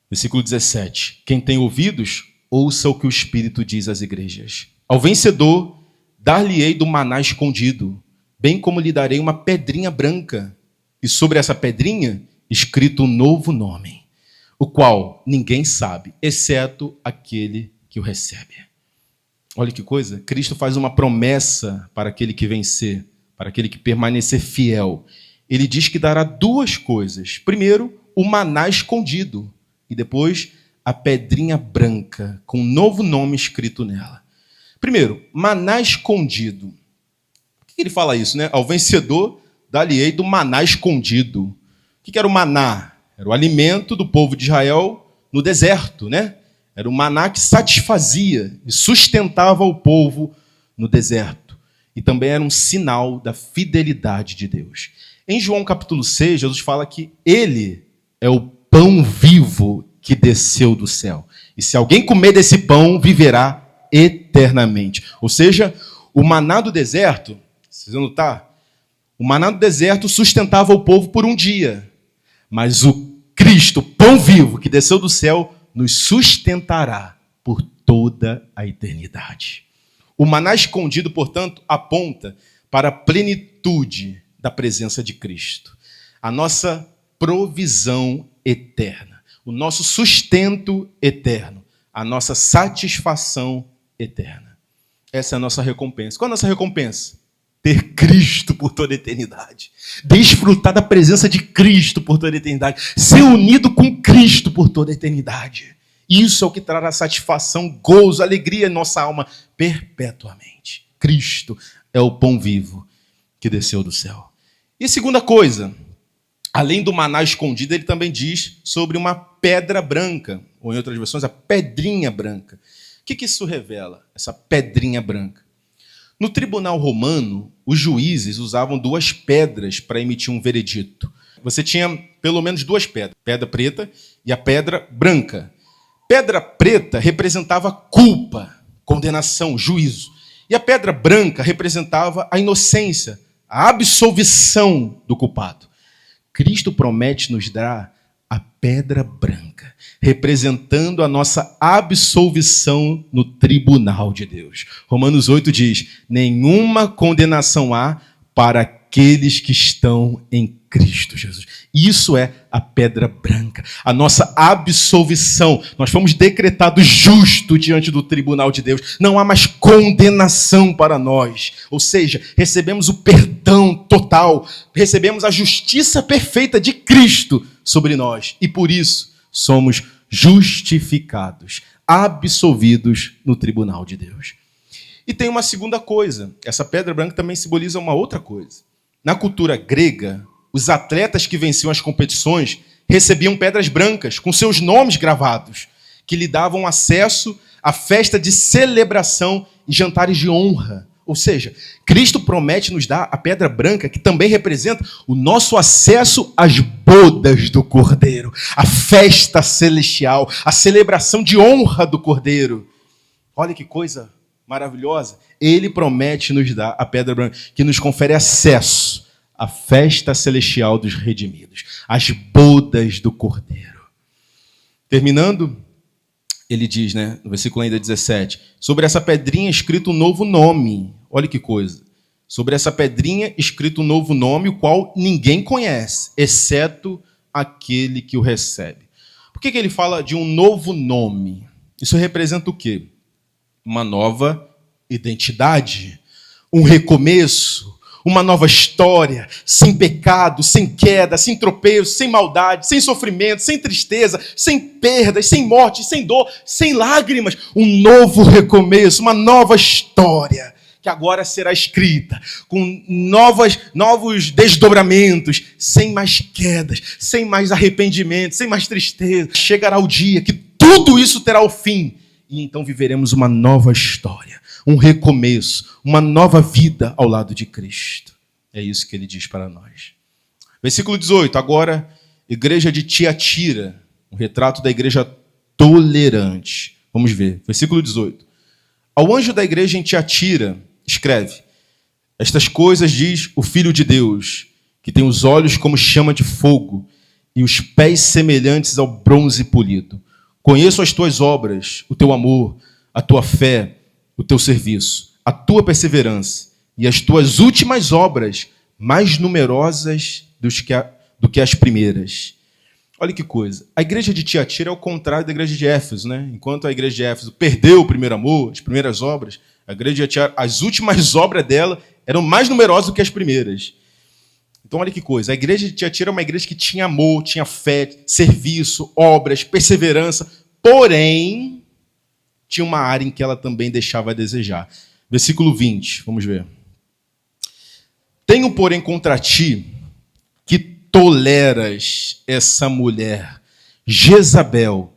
[SPEAKER 1] Versículo 17. Quem tem ouvidos, ouça o que o Espírito diz às igrejas. Ao vencedor, dar-lhe-ei do maná escondido, bem como lhe darei uma pedrinha branca. E sobre essa pedrinha escrito um novo nome, o qual ninguém sabe, exceto aquele que o recebe. Olha que coisa, Cristo faz uma promessa para aquele que vencer, para aquele que permanecer fiel. Ele diz que dará duas coisas. Primeiro, o maná escondido, e depois a pedrinha branca, com um novo nome escrito nela. Primeiro, maná escondido. Por que ele fala isso, né? Ao vencedor, dar-lhe-ei do maná escondido. O que era o maná? Era o alimento do povo de Israel no deserto, né? Era o maná que satisfazia e sustentava o povo no deserto. E também era um sinal da fidelidade de Deus. Em João capítulo 6, Jesus fala que ele é o pão vivo que desceu do céu. E se alguém comer desse pão, viverá eternamente. Ou seja, o maná do deserto, vocês vão notar, o maná do deserto sustentava o povo por um dia. Mas o Cristo, pão vivo que desceu do céu, nos sustentará por toda a eternidade. O maná escondido, portanto, aponta para a plenitude da presença de Cristo. A nossa provisão eterna, o nosso sustento eterno, a nossa satisfação eterna. Essa é a nossa recompensa. Qual é a nossa recompensa? Ter Cristo por toda a eternidade. Desfrutar da presença de Cristo por toda a eternidade. Ser unido com Cristo por toda a eternidade. Isso é o que trará satisfação, gozo, alegria em nossa alma perpetuamente. Cristo é o pão vivo que desceu do céu. E segunda coisa, além do maná escondido, ele também diz sobre uma pedra branca, ou em outras versões, a pedrinha branca. O que isso revela, essa pedrinha branca? No tribunal romano, os juízes usavam duas pedras para emitir um veredito. Você tinha pelo menos duas pedras, a pedra preta e a pedra branca. Pedra preta representava culpa, condenação, juízo. E a pedra branca representava a inocência, a absolvição do culpado. Cristo promete nos dar a pedra branca, representando a nossa absolvição no tribunal de Deus. Romanos 8 diz: nenhuma condenação há para aqueles que estão em Cristo Jesus. Isso é a pedra branca, a nossa absolvição. Nós fomos decretados justos diante do tribunal de Deus. Não há mais condenação para nós. Ou seja, recebemos o perdão total, recebemos a justiça perfeita de Cristo sobre nós. E por isso somos justificados, absolvidos no tribunal de Deus. E tem uma segunda coisa. Essa pedra branca também simboliza uma outra coisa. Na cultura grega, os atletas que venciam as competições recebiam pedras brancas com seus nomes gravados, que lhe davam acesso à festa de celebração e jantares de honra. Ou seja, Cristo promete nos dar a pedra branca, que também representa o nosso acesso às bodas do Cordeiro, a festa celestial, a celebração de honra do Cordeiro. Olha que coisa maravilhosa. Ele promete nos dar a pedra branca, que nos confere acesso à festa celestial dos redimidos, às bodas do Cordeiro. Terminando, ele diz, no versículo ainda 17, sobre essa pedrinha escrito um novo nome. Olha que coisa. Sobre essa pedrinha escrito um novo nome, o qual ninguém conhece, exceto aquele que o recebe. Por que ele fala de um novo nome? Isso representa o quê? Uma nova identidade, um recomeço, uma nova história, sem pecado, sem queda, sem tropeço, sem maldade, sem sofrimento, sem tristeza, sem perdas, sem morte, sem dor, sem lágrimas. Um novo recomeço, uma nova história que agora será escrita, com novos desdobramentos, sem mais quedas, sem mais arrependimento, sem mais tristeza. Chegará o dia que tudo isso terá o fim, e então viveremos uma nova história, um recomeço, uma nova vida ao lado de Cristo. É isso que ele diz para nós. Versículo 18, agora, igreja de Tiatira, um retrato da igreja tolerante. Vamos ver, versículo 18. Ao anjo da igreja em Tiatira, escreve: estas coisas diz o Filho de Deus, que tem os olhos como chama de fogo e os pés semelhantes ao bronze polido. Conheço as tuas obras, o teu amor, a tua fé, o teu serviço, a tua perseverança e as tuas últimas obras mais numerosas do que as primeiras. Olha que coisa. A igreja de Tiatira é o contrário da igreja de Éfeso, né? Enquanto a igreja de Éfeso perdeu o primeiro amor, as primeiras obras, a igreja de Tiatira, as últimas obras dela eram mais numerosas do que as primeiras. Então, olha que coisa. A igreja de Tiatira é uma igreja que tinha amor, tinha fé, serviço, obras, perseverança. Porém, tinha uma área em que ela também deixava a desejar. Versículo 20, vamos ver. Tenho, porém, contra ti que toleras essa mulher, Jezabel,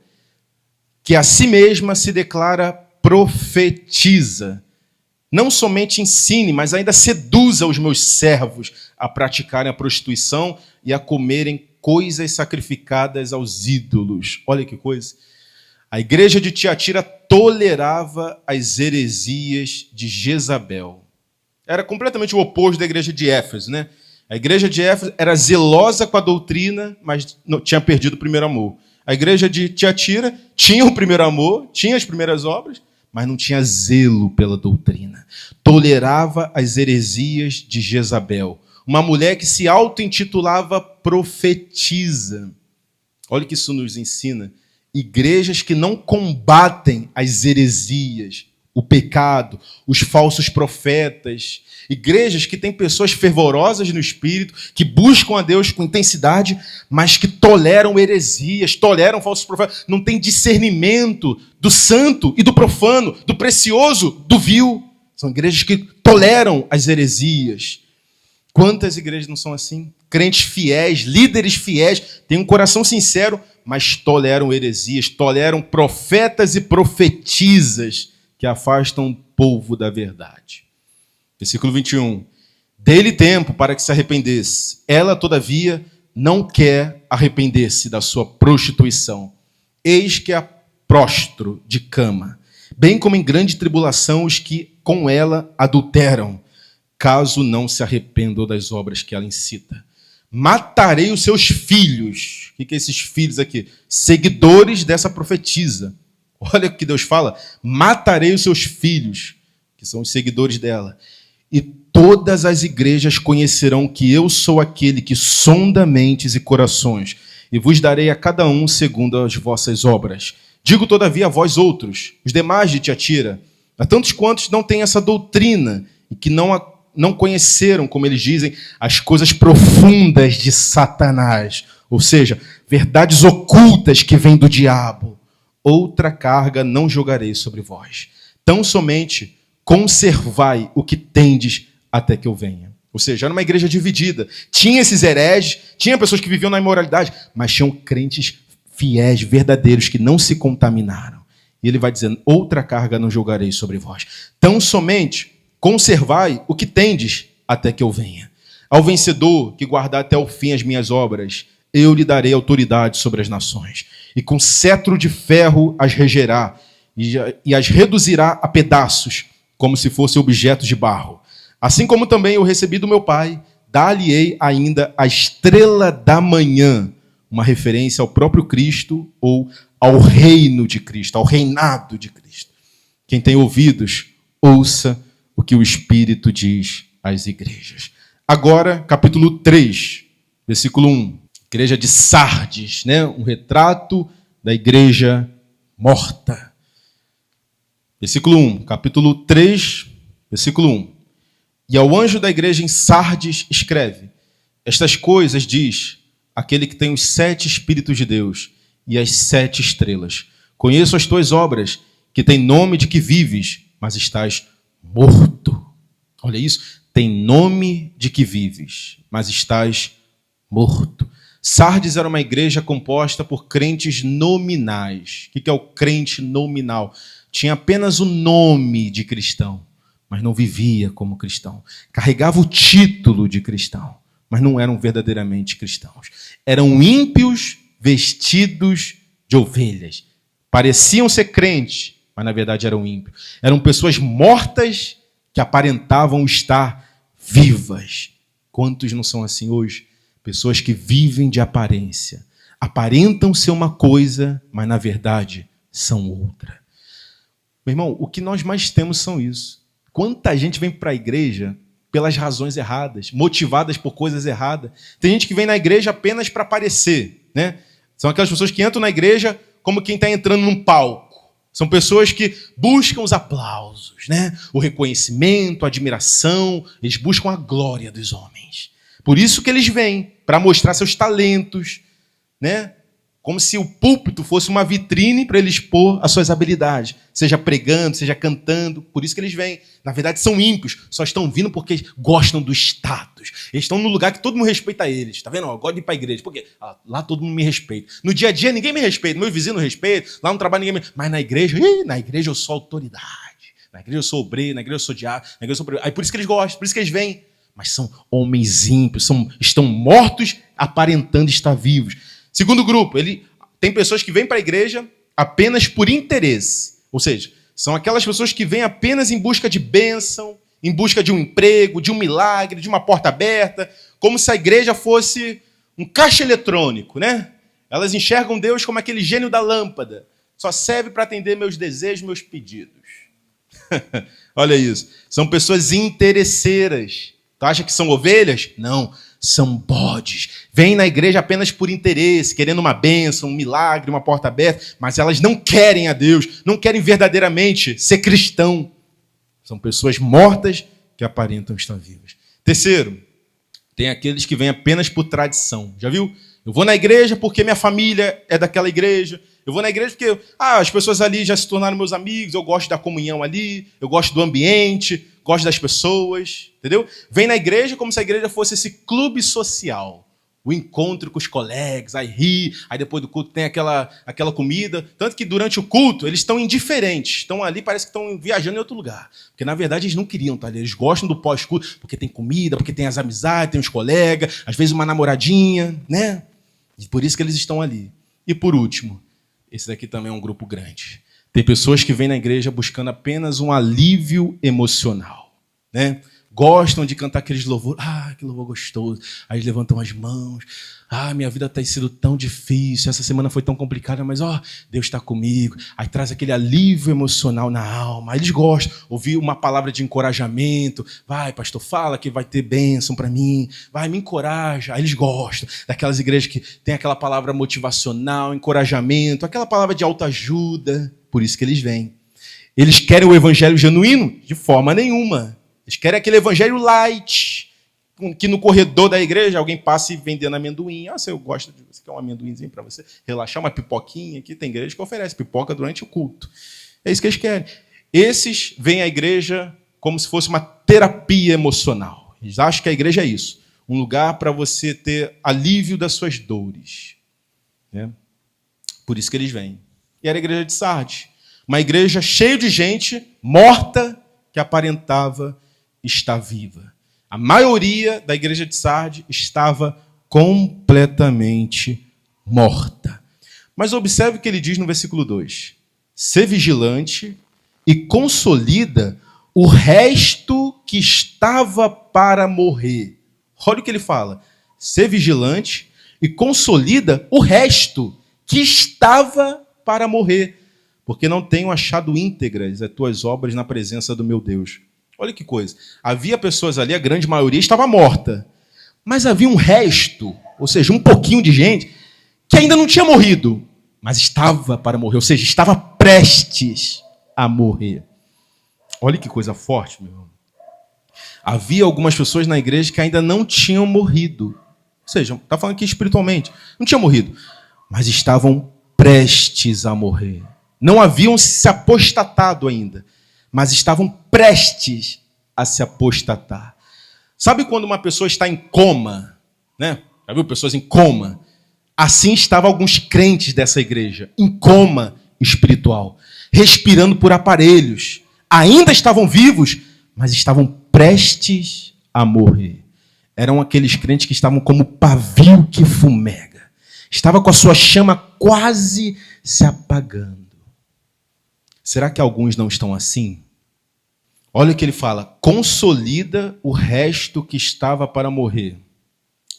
[SPEAKER 1] que a si mesma se declara profetiza. Não somente ensine, mas ainda seduza os meus servos a praticarem a prostituição e a comerem coisas sacrificadas aos ídolos. Olha que coisa. A igreja de Tiatira tolerava as heresias de Jezabel. Era completamente o oposto da igreja de Éfeso, né? A igreja de Éfeso era zelosa com a doutrina, mas não tinha perdido o primeiro amor. A igreja de Tiatira tinha o primeiro amor, tinha as primeiras obras, mas não tinha zelo pela doutrina. Tolerava as heresias de Jezabel, uma mulher que se auto-intitulava profetisa. Olha o que isso nos ensina. Igrejas que não combatem as heresias, o pecado, os falsos profetas. Igrejas que têm pessoas fervorosas no espírito, que buscam a Deus com intensidade, mas que toleram heresias, toleram falsos profetas, não têm discernimento do santo e do profano, do precioso, do vil. São igrejas que toleram as heresias. Quantas igrejas não são assim? Crentes fiéis, líderes fiéis, têm um coração sincero, mas toleram heresias, toleram profetas e profetisas que afastam o povo da verdade. Versículo 21. Dê-lhe tempo para que se arrependesse. Ela, todavia, não quer arrepender-se da sua prostituição. Eis que a prostro de cama, bem como em grande tribulação os que com ela adulteram, caso não se arrependam das obras que ela incita. Matarei os seus filhos. O que é esses filhos aqui? Seguidores dessa profetisa. Olha o que Deus fala. Matarei os seus filhos, que são os seguidores dela. E todas as igrejas conhecerão que eu sou aquele que sonda mentes e corações, e vos darei a cada um segundo as vossas obras. Digo, todavia, a vós outros, os demais de Tiatira, a tantos quantos não têm essa doutrina, e que não conheceram, como eles dizem, as coisas profundas de Satanás, ou seja, verdades ocultas que vêm do diabo. Outra carga não jogarei sobre vós. Tão somente conservai o que tendes até que eu venha. Ou seja, era uma igreja dividida. Tinha esses hereges, tinha pessoas que viviam na imoralidade, mas tinham crentes fiéis, verdadeiros, que não se contaminaram. E ele vai dizendo, outra carga não jogarei sobre vós. Tão somente conservai o que tendes até que eu venha. Ao vencedor que guardar até o fim as minhas obras, eu lhe darei autoridade sobre as nações. E com cetro de ferro as regerá, e as reduzirá a pedaços, como se fossem objetos de barro. Assim como também eu recebi do meu Pai, dar-lhe-ei ainda a estrela da manhã, uma referência ao próprio Cristo ou ao reino de Cristo, ao reinado de Cristo. Quem tem ouvidos, ouça o que o Espírito diz às igrejas. Agora, capítulo 3, versículo 1. Igreja de Sardes, né? Um retrato da igreja morta. Versículo 1, capítulo 3, versículo 1. E ao anjo da igreja em Sardes escreve, estas coisas diz aquele que tem os 7 Espíritos de Deus e as 7 estrelas. Conheço as tuas obras, que tem nome de que vives, mas estás morto. Olha isso, tem nome de que vives, mas estás morto. Sardes era uma igreja composta por crentes nominais. O que é o crente nominal? Tinha apenas o nome de cristão, mas não vivia como cristão. Carregava o título de cristão, mas não eram verdadeiramente cristãos. Eram ímpios vestidos de ovelhas. Pareciam ser crentes, mas na verdade eram ímpios. Eram pessoas mortas que aparentavam estar vivas. Quantos não são assim hoje? Pessoas que vivem de aparência. Aparentam ser uma coisa, mas na verdade são outra. Meu irmão, o que nós mais temos são isso. Quanta gente vem para a igreja pelas razões erradas, motivadas por coisas erradas. Tem gente que vem na igreja apenas para aparecer, né? São aquelas pessoas que entram na igreja como quem está entrando num palco. São pessoas que buscam os aplausos, né? O reconhecimento, a admiração. Eles buscam a glória dos homens. Por isso que eles vêm, para mostrar seus talentos, né? Como se o púlpito fosse uma vitrine para eles expor as suas habilidades. Seja pregando, seja cantando. Por isso que eles vêm. Na verdade, são ímpios. Só estão vindo porque gostam do status. Eles estão no lugar que todo mundo respeita eles. Tá vendo? Eu gosto de ir para a igreja. Por quê? Lá todo mundo me respeita. No dia a dia, ninguém me respeita. Meu vizinho não respeita. Lá no trabalho, ninguém me... Mas na igreja eu sou autoridade. Na igreja eu sou obreiro. Na igreja eu sou diabo. Na igreja eu sou... Aí por isso que eles gostam. Por isso que eles vêm. Mas são homens ímpios. Estão mortos, aparentando estar vivos. Segundo grupo, tem pessoas que vêm para a igreja apenas por interesse. Ou seja, são aquelas pessoas que vêm apenas em busca de bênção, em busca de um emprego, de um milagre, de uma porta aberta, como se a igreja fosse um caixa eletrônico, né? Elas enxergam Deus como aquele gênio da lâmpada. Só serve para atender meus desejos, meus pedidos. Olha isso. São pessoas interesseiras. Tu acha que são ovelhas? Não. São bodes. Vêm na igreja apenas por interesse, querendo uma bênção, um milagre, uma porta aberta, mas elas não querem a Deus, não querem verdadeiramente ser cristão. São pessoas mortas que aparentam estar vivas. Terceiro, tem aqueles que vêm apenas por tradição. Já viu? Eu vou na igreja porque minha família é daquela igreja. Eu vou na igreja porque as pessoas ali já se tornaram meus amigos, eu gosto da comunhão ali, eu gosto do ambiente, gosto das pessoas, entendeu? Vem na igreja como se a igreja fosse esse clube social. O encontro com os colegas, aí ri, aí depois do culto tem aquela comida. Tanto que durante o culto eles estão indiferentes, estão ali, parece que estão viajando em outro lugar. Porque na verdade eles não queriam estar ali, eles gostam do pós-culto, porque tem comida, porque tem as amizades, tem os colegas, às vezes uma namoradinha, né? E por isso que eles estão ali. E por último, esse daqui também é um grupo grande. Tem pessoas que vêm na igreja buscando apenas um alívio emocional, né? Gostam de cantar aqueles louvores. Que louvor gostoso. Aí eles levantam as mãos. Minha vida tem sido tão difícil. Essa semana foi tão complicada, mas Deus está comigo. Aí traz aquele alívio emocional na alma. Aí eles gostam. Ouvir uma palavra de encorajamento. Vai, pastor, fala que vai ter bênção para mim. Vai, me encoraja. Aí eles gostam daquelas igrejas que tem aquela palavra motivacional, encorajamento, aquela palavra de autoajuda. Por isso que eles vêm. Eles querem o evangelho genuíno? De forma nenhuma. Eles querem aquele evangelho light, que no corredor da igreja alguém passe vendendo amendoim. Você quer um amendoinzinho para você relaxar, uma pipoquinha aqui? Tem igreja que oferece pipoca durante o culto. É isso que eles querem. Esses vêm à igreja como se fosse uma terapia emocional. Eles acham que a igreja é isso. Um lugar para você ter alívio das suas dores. Né? Por isso que eles vêm. E era a igreja de Sardes. Uma igreja cheia de gente morta que aparentava estar viva. A maioria da igreja de Sardes estava completamente morta. Mas observe o que ele diz no versículo 2. Ser vigilante e consolida o resto que estava para morrer. Olha o que ele fala. Ser vigilante e consolida o resto que estava para morrer. Porque não tenho achado íntegras as tuas obras na presença do meu Deus. Olha que coisa. Havia pessoas ali, a grande maioria estava morta. Mas havia um resto, ou seja, um pouquinho de gente, que ainda não tinha morrido, mas estava para morrer, ou seja, estava prestes a morrer. Olha que coisa forte, meu irmão. Havia algumas pessoas na igreja que ainda não tinham morrido. Ou seja, está falando aqui espiritualmente, não tinham morrido, mas estavam prestes a morrer. Não haviam se apostatado ainda, mas estavam prestes a se apostatar. Sabe quando uma pessoa está em coma? Né? Já viu pessoas em coma? Assim estavam alguns crentes dessa igreja, em coma espiritual, respirando por aparelhos. Ainda estavam vivos, mas estavam prestes a morrer. Eram aqueles crentes que estavam como pavio que fumega. Estava com a sua chama quase se apagando. Será que alguns não estão assim? Olha o que ele fala. Consolida o resto que estava para morrer.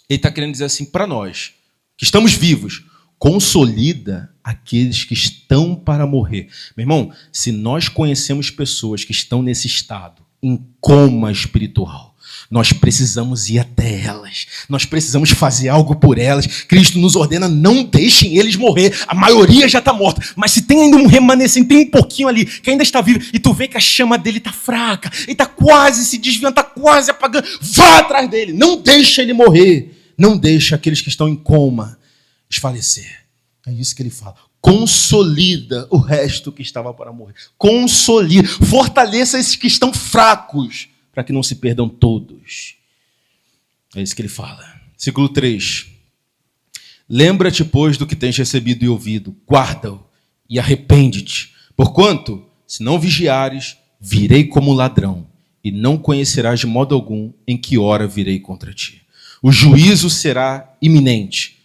[SPEAKER 1] Ele está querendo dizer assim para nós, que estamos vivos. Consolida aqueles que estão para morrer. Meu irmão, se nós conhecemos pessoas que estão nesse estado, em coma espiritual, Nós precisamos ir até elas. Nós precisamos fazer algo por elas. Cristo nos ordena, não deixem eles morrer. A maioria já está morta. Mas se tem ainda um remanescente, tem um pouquinho ali, que ainda está vivo, e tu vê que a chama dele está fraca, ele está quase se desviando, está quase apagando, vá atrás dele. Não deixa ele morrer. Não deixa aqueles que estão em coma desfalecer. É isso que ele fala. Consolida o resto que estava para morrer. Consolida. Fortaleça esses que estão fracos, para que não se perdam todos. É isso que ele fala. Versículo 3. Lembra-te, pois, do que tens recebido e ouvido. Guarda-o e arrepende-te. Porquanto, se não vigiares, virei como ladrão, e não conhecerás de modo algum em que hora virei contra ti. O juízo será iminente.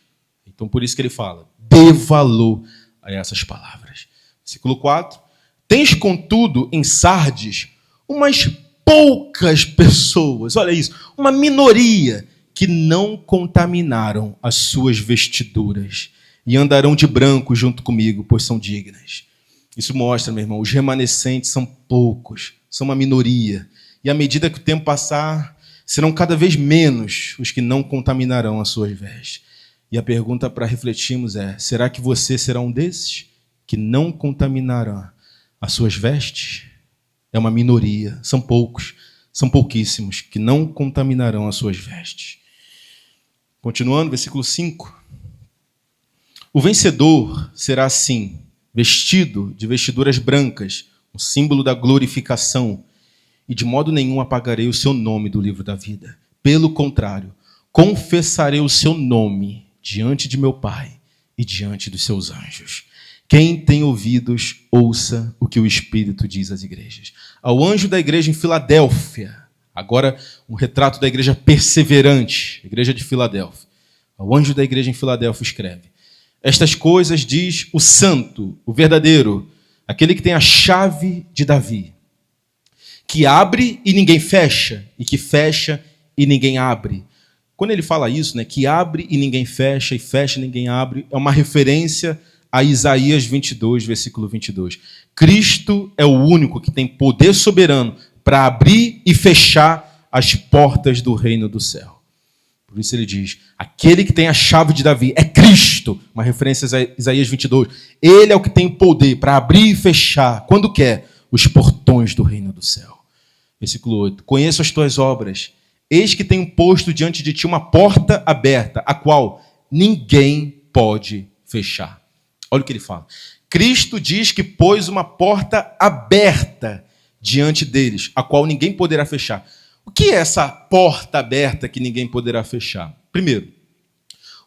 [SPEAKER 1] Então, por isso que ele fala, dê valor a essas palavras. Versículo 4. Tens, contudo, em Sardes, umas poucas pessoas, olha isso, uma minoria, que não contaminaram as suas vestiduras e andarão de branco junto comigo, pois são dignas. Isso mostra, meu irmão, os remanescentes são poucos, são uma minoria. E à medida que o tempo passar, serão cada vez menos os que não contaminarão as suas vestes. E a pergunta para refletirmos é, será que você será um desses que não contaminará as suas vestes? É uma minoria, são poucos, são pouquíssimos que não contaminarão as suas vestes. Continuando, versículo 5. O vencedor será assim, vestido de vestiduras brancas, um símbolo da glorificação, e de modo nenhum apagarei o seu nome do livro da vida. Pelo contrário, confessarei o seu nome diante de meu Pai e diante dos seus anjos. Quem tem ouvidos, ouça o que o Espírito diz às igrejas. Ao anjo da igreja em Filadélfia, agora um retrato da igreja perseverante, igreja de Filadélfia. Ao anjo da igreja em Filadélfia escreve: estas coisas diz o santo, o verdadeiro, aquele que tem a chave de Davi, que abre e ninguém fecha, e que fecha e ninguém abre. Quando ele fala isso, né, que abre e ninguém fecha, e fecha e ninguém abre, é uma referência a Isaías 22, versículo 22. Cristo é o único que tem poder soberano para abrir e fechar as portas do reino do céu. Por isso ele diz, aquele que tem a chave de Davi é Cristo, uma referência a Isaías 22. Ele é o que tem poder para abrir e fechar, quando quer, os portões do reino do céu. Versículo 8. Conheço as tuas obras. Eis que tenho posto diante de ti uma porta aberta, a qual ninguém pode fechar. Olha o que ele fala. Cristo diz que pôs uma porta aberta diante deles, a qual ninguém poderá fechar. O que é essa porta aberta que ninguém poderá fechar? Primeiro,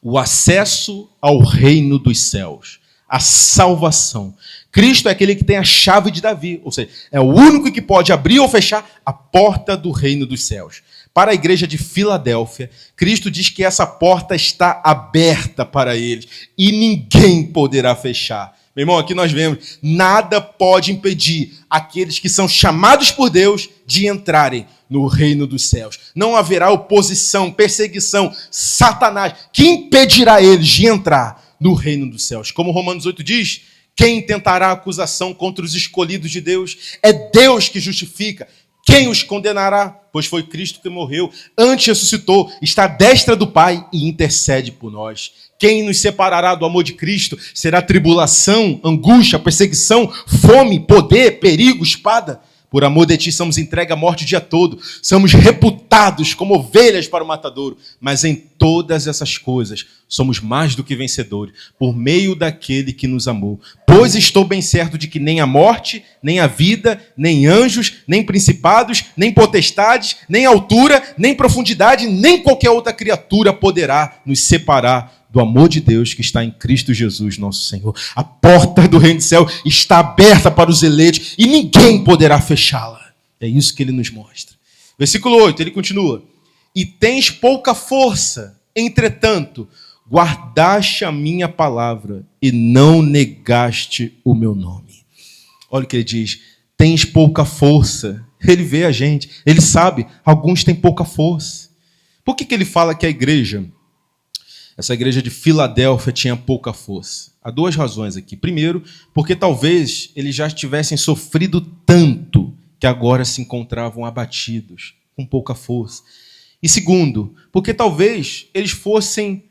[SPEAKER 1] o acesso ao reino dos céus, a salvação. Cristo é aquele que tem a chave de Davi, ou seja, é o único que pode abrir ou fechar a porta do reino dos céus. Para a igreja de Filadélfia, Cristo diz que essa porta está aberta para eles e ninguém poderá fechar. Meu irmão, aqui nós vemos, nada pode impedir aqueles que são chamados por Deus de entrarem no reino dos céus. Não haverá oposição, perseguição, Satanás, que impedirá eles de entrar no reino dos céus. Como Romanos 8 diz, quem tentará acusação contra os escolhidos de Deus? É Deus que justifica. Quem os condenará? Pois foi Cristo que morreu, antes ressuscitou, está à destra do Pai e intercede por nós. Quem nos separará do amor de Cristo? Será tribulação, angústia, perseguição, fome, poder, perigo, espada? Por amor de ti somos entregues à morte o dia todo. Somos reputados como ovelhas para o matadouro. Mas em todas essas coisas somos mais do que vencedores, por meio daquele que nos amou. Pois estou bem certo de que nem a morte, nem a vida, nem anjos, nem principados, nem potestades, nem altura, nem profundidade, nem qualquer outra criatura poderá nos separar do amor de Deus que está em Cristo Jesus, nosso Senhor. A porta do reino do céu está aberta para os eleitos e ninguém poderá fechá-la. É isso que ele nos mostra. Versículo 8, ele continua. E tens pouca força, entretanto, guardaste a minha palavra e não negaste o meu nome. Olha o que ele diz. Tens pouca força. Ele vê a gente, ele sabe, alguns têm pouca força. Por que ele fala que a igreja, essa igreja de Filadélfia, tinha pouca força? Há duas razões aqui. Primeiro, porque talvez eles já tivessem sofrido tanto que agora se encontravam abatidos, com pouca força. E segundo, porque talvez eles fossem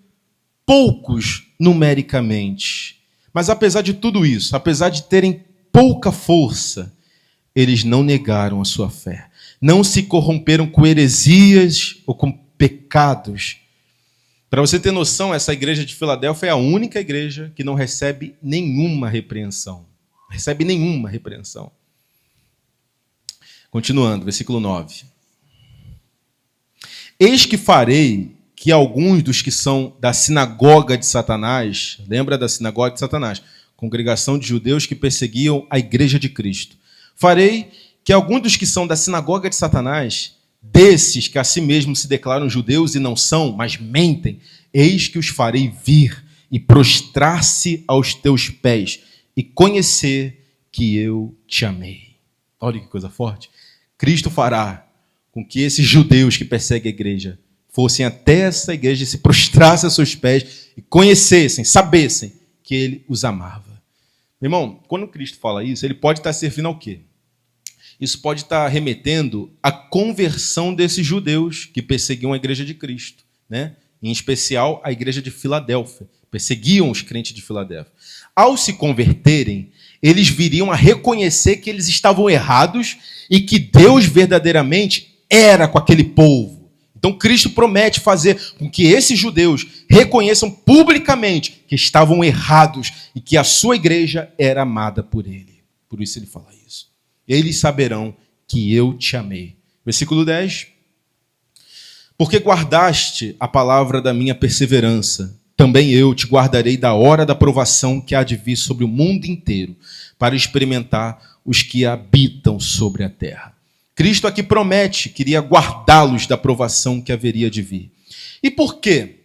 [SPEAKER 1] poucos numericamente. Mas apesar de tudo isso, apesar de terem pouca força, eles não negaram a sua fé. Não se corromperam com heresias ou com pecados. Para você ter noção, essa igreja de Filadélfia é a única igreja que não recebe nenhuma repreensão. Recebe nenhuma repreensão. Continuando, versículo 9. Eis que farei que alguns dos que são da sinagoga de Satanás, lembra da sinagoga de Satanás? Congregação de judeus que perseguiam a igreja de Cristo. Farei que alguns dos que são da sinagoga de Satanás, desses que a si mesmos se declaram judeus e não são, mas mentem, eis que os farei vir e prostrar-se aos teus pés e conhecer que eu te amei. Olha que coisa forte. Cristo fará com que esses judeus que perseguem a igreja fossem até essa igreja e se prostrassem aos seus pés e conhecessem, sabessem que ele os amava. Meu irmão, quando Cristo fala isso, ele pode estar servindo ao quê? Isso pode estar remetendo à conversão desses judeus que perseguiam a igreja de Cristo, né? Em especial a igreja de Filadélfia. Perseguiam os crentes de Filadélfia. Ao se converterem, eles viriam a reconhecer que eles estavam errados e que Deus verdadeiramente era com aquele povo. Então Cristo promete fazer com que esses judeus reconheçam publicamente que estavam errados e que a sua igreja era amada por ele. Por isso ele fala isso. Eles saberão que eu te amei. Versículo 10. Porque guardaste a palavra da minha perseverança, também eu te guardarei da hora da provação que há de vir sobre o mundo inteiro, para experimentar os que habitam sobre a terra. Cristo aqui promete, queria guardá-los da provação que haveria de vir. E por quê?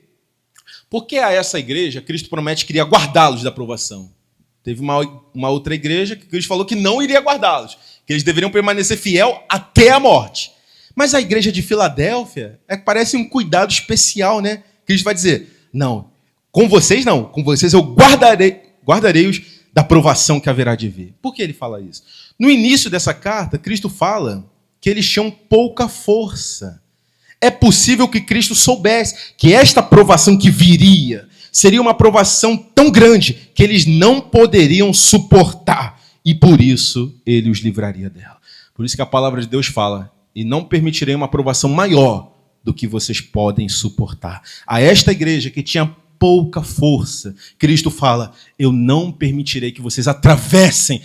[SPEAKER 1] Porque a essa igreja, Cristo promete que queria guardá-los da provação. Teve uma outra igreja que Cristo falou que não iria guardá-los, que eles deveriam permanecer fiel até a morte. Mas a igreja de Filadélfia parece um cuidado especial, né? Cristo vai dizer, não, com vocês não, com vocês eu guardarei-os da provação que haverá de vir. Por que ele fala isso? No início dessa carta, Cristo fala que eles tinham pouca força. É possível que Cristo soubesse que esta provação que viria seria uma provação tão grande que eles não poderiam suportar. E por isso ele os livraria dela. Por isso que a palavra de Deus fala, e não permitirei uma provação maior do que vocês podem suportar. A esta igreja que tinha pouca força, Cristo fala, eu não permitirei que vocês atravessem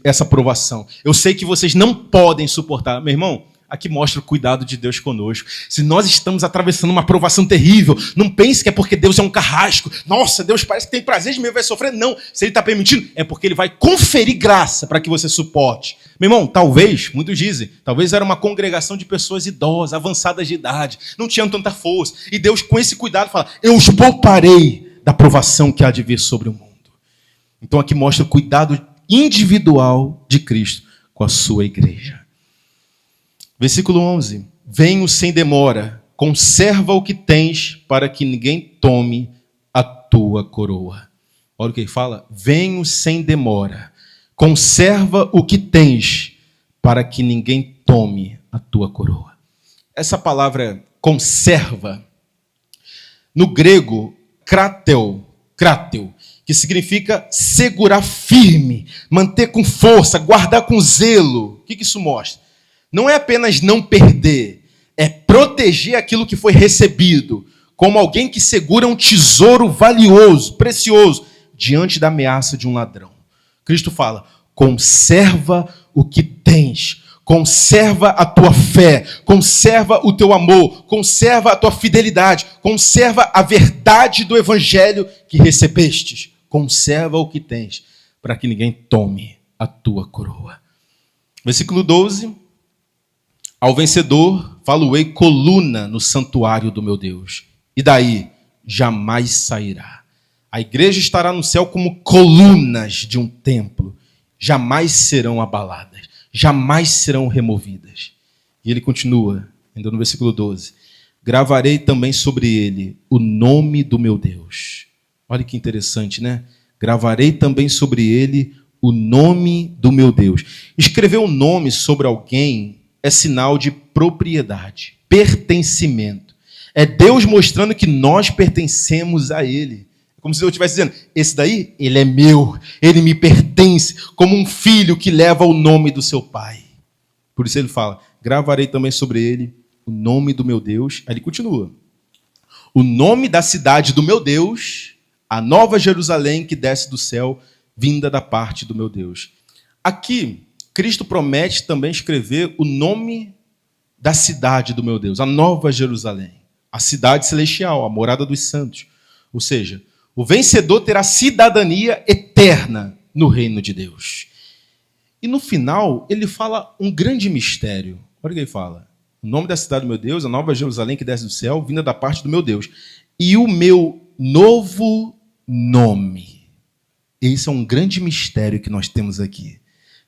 [SPEAKER 1] essa provação. Eu sei que vocês não podem suportar. Meu irmão, aqui mostra o cuidado de Deus conosco. Se nós estamos atravessando uma provação terrível, não pense que é porque Deus é um carrasco. Nossa, Deus parece que tem prazer de mim, vai sofrer. Não, se Ele está permitindo, é porque Ele vai conferir graça para que você suporte. Meu irmão, talvez, muitos dizem, talvez era uma congregação de pessoas idosas, avançadas de idade, não tinham tanta força. E Deus, com esse cuidado, fala, eu os pouparei da provação que há de vir sobre o mundo. Então aqui mostra o cuidado individual de Cristo com a sua igreja. Versículo 11. Venho sem demora, conserva o que tens, para que ninguém tome a tua coroa. Olha o que ele fala. Venho sem demora, conserva o que tens, para que ninguém tome a tua coroa. Essa palavra conserva, no grego, kratel, que significa segurar firme, manter com força, guardar com zelo. O que isso mostra? Não é apenas não perder, é proteger aquilo que foi recebido, como alguém que segura um tesouro valioso, precioso, diante da ameaça de um ladrão. Cristo fala, conserva o que tens, conserva a tua fé, conserva o teu amor, conserva a tua fidelidade, conserva a verdade do evangelho que recebestes, conserva o que tens, para que ninguém tome a tua coroa. Versículo 12. Ao vencedor, falo-ei coluna no santuário do meu Deus. E daí, jamais sairá. A igreja estará no céu como colunas de um templo. Jamais serão abaladas. Jamais serão removidas. E ele continua, ainda no versículo 12. Gravarei também sobre ele o nome do meu Deus. Olha que interessante, né? Gravarei também sobre ele o nome do meu Deus. Escrever um nome sobre alguém é sinal de propriedade. pertencimento. É Deus mostrando que nós pertencemos a Ele. É como se Deus estivesse dizendo, esse daí, ele é meu, ele me pertence, como um filho que leva o nome do seu pai. Por isso ele fala, gravarei também sobre ele o nome do meu Deus. Aí ele continua. O nome da cidade do meu Deus, a nova Jerusalém que desce do céu, vinda da parte do meu Deus. Aqui, Cristo promete também escrever o nome da cidade do meu Deus, a nova Jerusalém, a cidade celestial, a morada dos santos. Ou seja, o vencedor terá cidadania eterna no reino de Deus. E no final, ele fala um grande mistério. Olha o que ele fala. O nome da cidade do meu Deus, a nova Jerusalém que desce do céu, vinda da parte do meu Deus. E o meu novo nome. Esse é um grande mistério que nós temos aqui.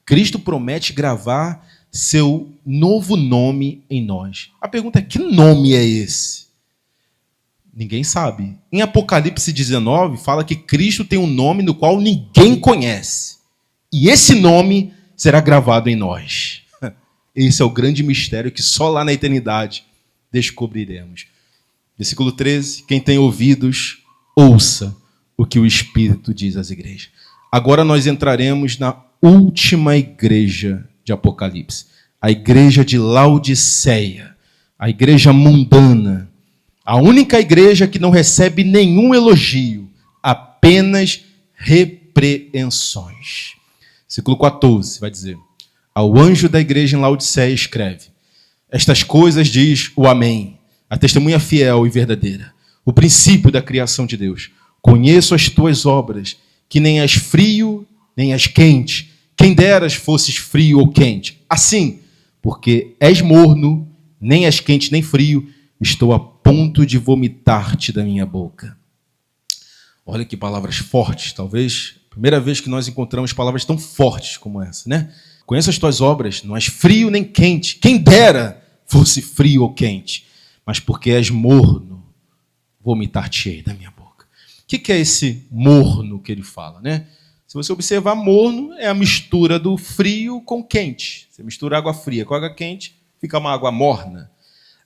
[SPEAKER 1] Cristo promete gravar seu novo nome em nós. A pergunta é, que nome é esse? Ninguém sabe. Em Apocalipse 19, fala que Cristo tem um nome no qual ninguém conhece. E esse nome será gravado em nós. Esse é o grande mistério que só lá na eternidade descobriremos. Versículo 13. Quem tem ouvidos, ouça o que o Espírito diz às igrejas. Agora nós entraremos na última igreja de Apocalipse. A igreja de Laodiceia. A igreja mundana. A única igreja que não recebe nenhum elogio. Apenas repreensões. Versículo 14 vai dizer. Ao anjo da igreja em Laodiceia escreve. Estas coisas diz o Amém. A testemunha fiel e verdadeira. O princípio da criação de Deus. Conheço as tuas obras, que nem és frio, nem és quente. Quem deras fosses frio ou quente. Assim, porque és morno, nem és quente nem frio, estou a ponto de vomitar-te da minha boca. Olha que palavras fortes. Talvez a primeira vez que nós encontramos palavras tão fortes como essa, né? Conheço as tuas obras, não és frio nem quente. Quem dera fosse frio ou quente. Mas porque és morno, vomitar-te-ei da minha boca. O que é esse morno que ele fala, né? Se você observar, morno é a mistura do frio com quente. Você mistura água fria com água quente, fica uma água morna.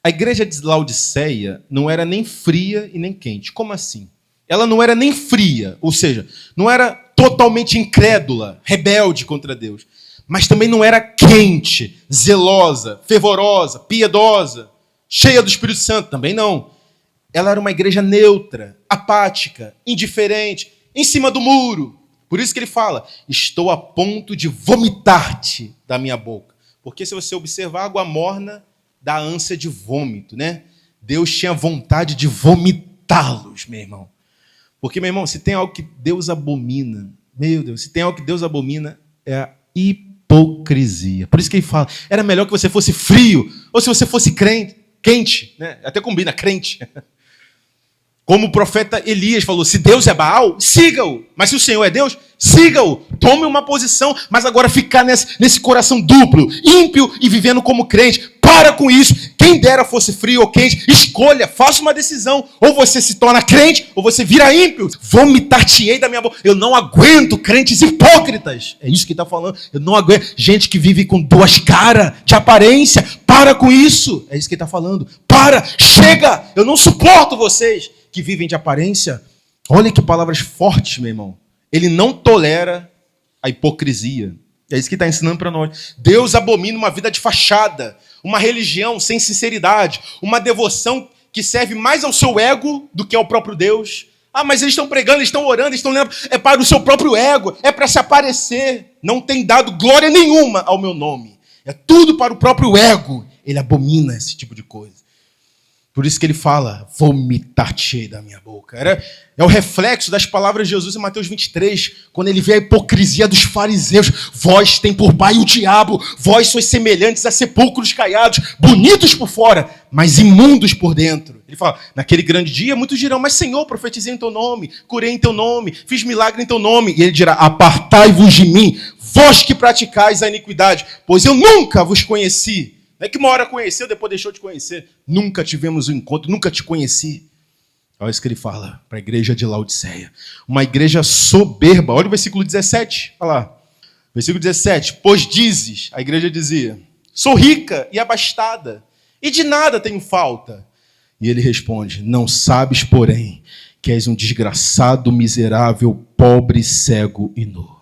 [SPEAKER 1] A igreja de Laodiceia não era nem fria e nem quente. Como assim? Ela não era nem fria, ou seja, não era totalmente incrédula, rebelde contra Deus. Mas também não era quente, zelosa, fervorosa, piedosa, cheia do Espírito Santo. Também não. Ela era uma igreja neutra, apática, indiferente, em cima do muro. Por isso que ele fala, estou a ponto de vomitar-te da minha boca. Porque se você observar, água morna dá ânsia de vômito, né? Deus tinha vontade de vomitá-los, meu irmão. Porque, meu irmão, se tem algo que Deus abomina, meu Deus, se tem algo que Deus abomina, é a hipocrisia. Por isso que ele fala, era melhor que você fosse frio, ou se você fosse quente, né? Até combina, crente. Como o profeta Elias falou, se Deus é Baal, siga-o. Mas se o Senhor é Deus, siga-o. Tome uma posição, mas agora ficar nesse coração duplo, ímpio e vivendo como crente. Para com isso. Quem dera fosse frio ou quente, escolha, faça uma decisão. Ou você se torna crente, ou você vira ímpio. Vomitar-te-ei da minha boca. Eu não aguento crentes hipócritas. É isso que ele está falando. Eu não aguento gente que vive com duas caras de aparência. Para com isso. É isso que ele está falando. Para, chega. Eu não suporto vocês que vivem de aparência. Olha que palavras fortes, meu irmão. Ele não tolera a hipocrisia. É isso que está ensinando para nós. Deus abomina uma vida de fachada, uma religião sem sinceridade, uma devoção que serve mais ao seu ego do que ao próprio Deus. Ah, mas eles estão pregando, eles estão orando, eles estão lendo. É para o seu próprio ego, é para se aparecer. Não tem dado glória nenhuma ao meu nome. É tudo para o próprio ego. Ele abomina esse tipo de coisa. Por isso que ele fala, vomitar-te da minha boca. É o reflexo das palavras de Jesus em Mateus 23, quando ele vê a hipocrisia dos fariseus. Vós tem por pai o diabo, vós sois semelhantes a sepulcros caiados, bonitos por fora, mas imundos por dentro. Ele fala, naquele grande dia muitos dirão, mas Senhor, profetizei em teu nome, curei em teu nome, fiz milagre em teu nome. E ele dirá, apartai-vos de mim, vós que praticais a iniquidade, pois eu nunca vos conheci. Não é que uma hora conheceu, depois deixou de conhecer. Nunca tivemos um encontro, nunca te conheci. Olha isso que ele fala para a igreja de Laodiceia. Uma igreja soberba. Olha o versículo 17. Olha lá. Versículo 17. Pois dizes, a igreja dizia, sou rica e abastada, e de nada tenho falta. E ele responde: não sabes, porém, que és um desgraçado, miserável, pobre, cego e nu.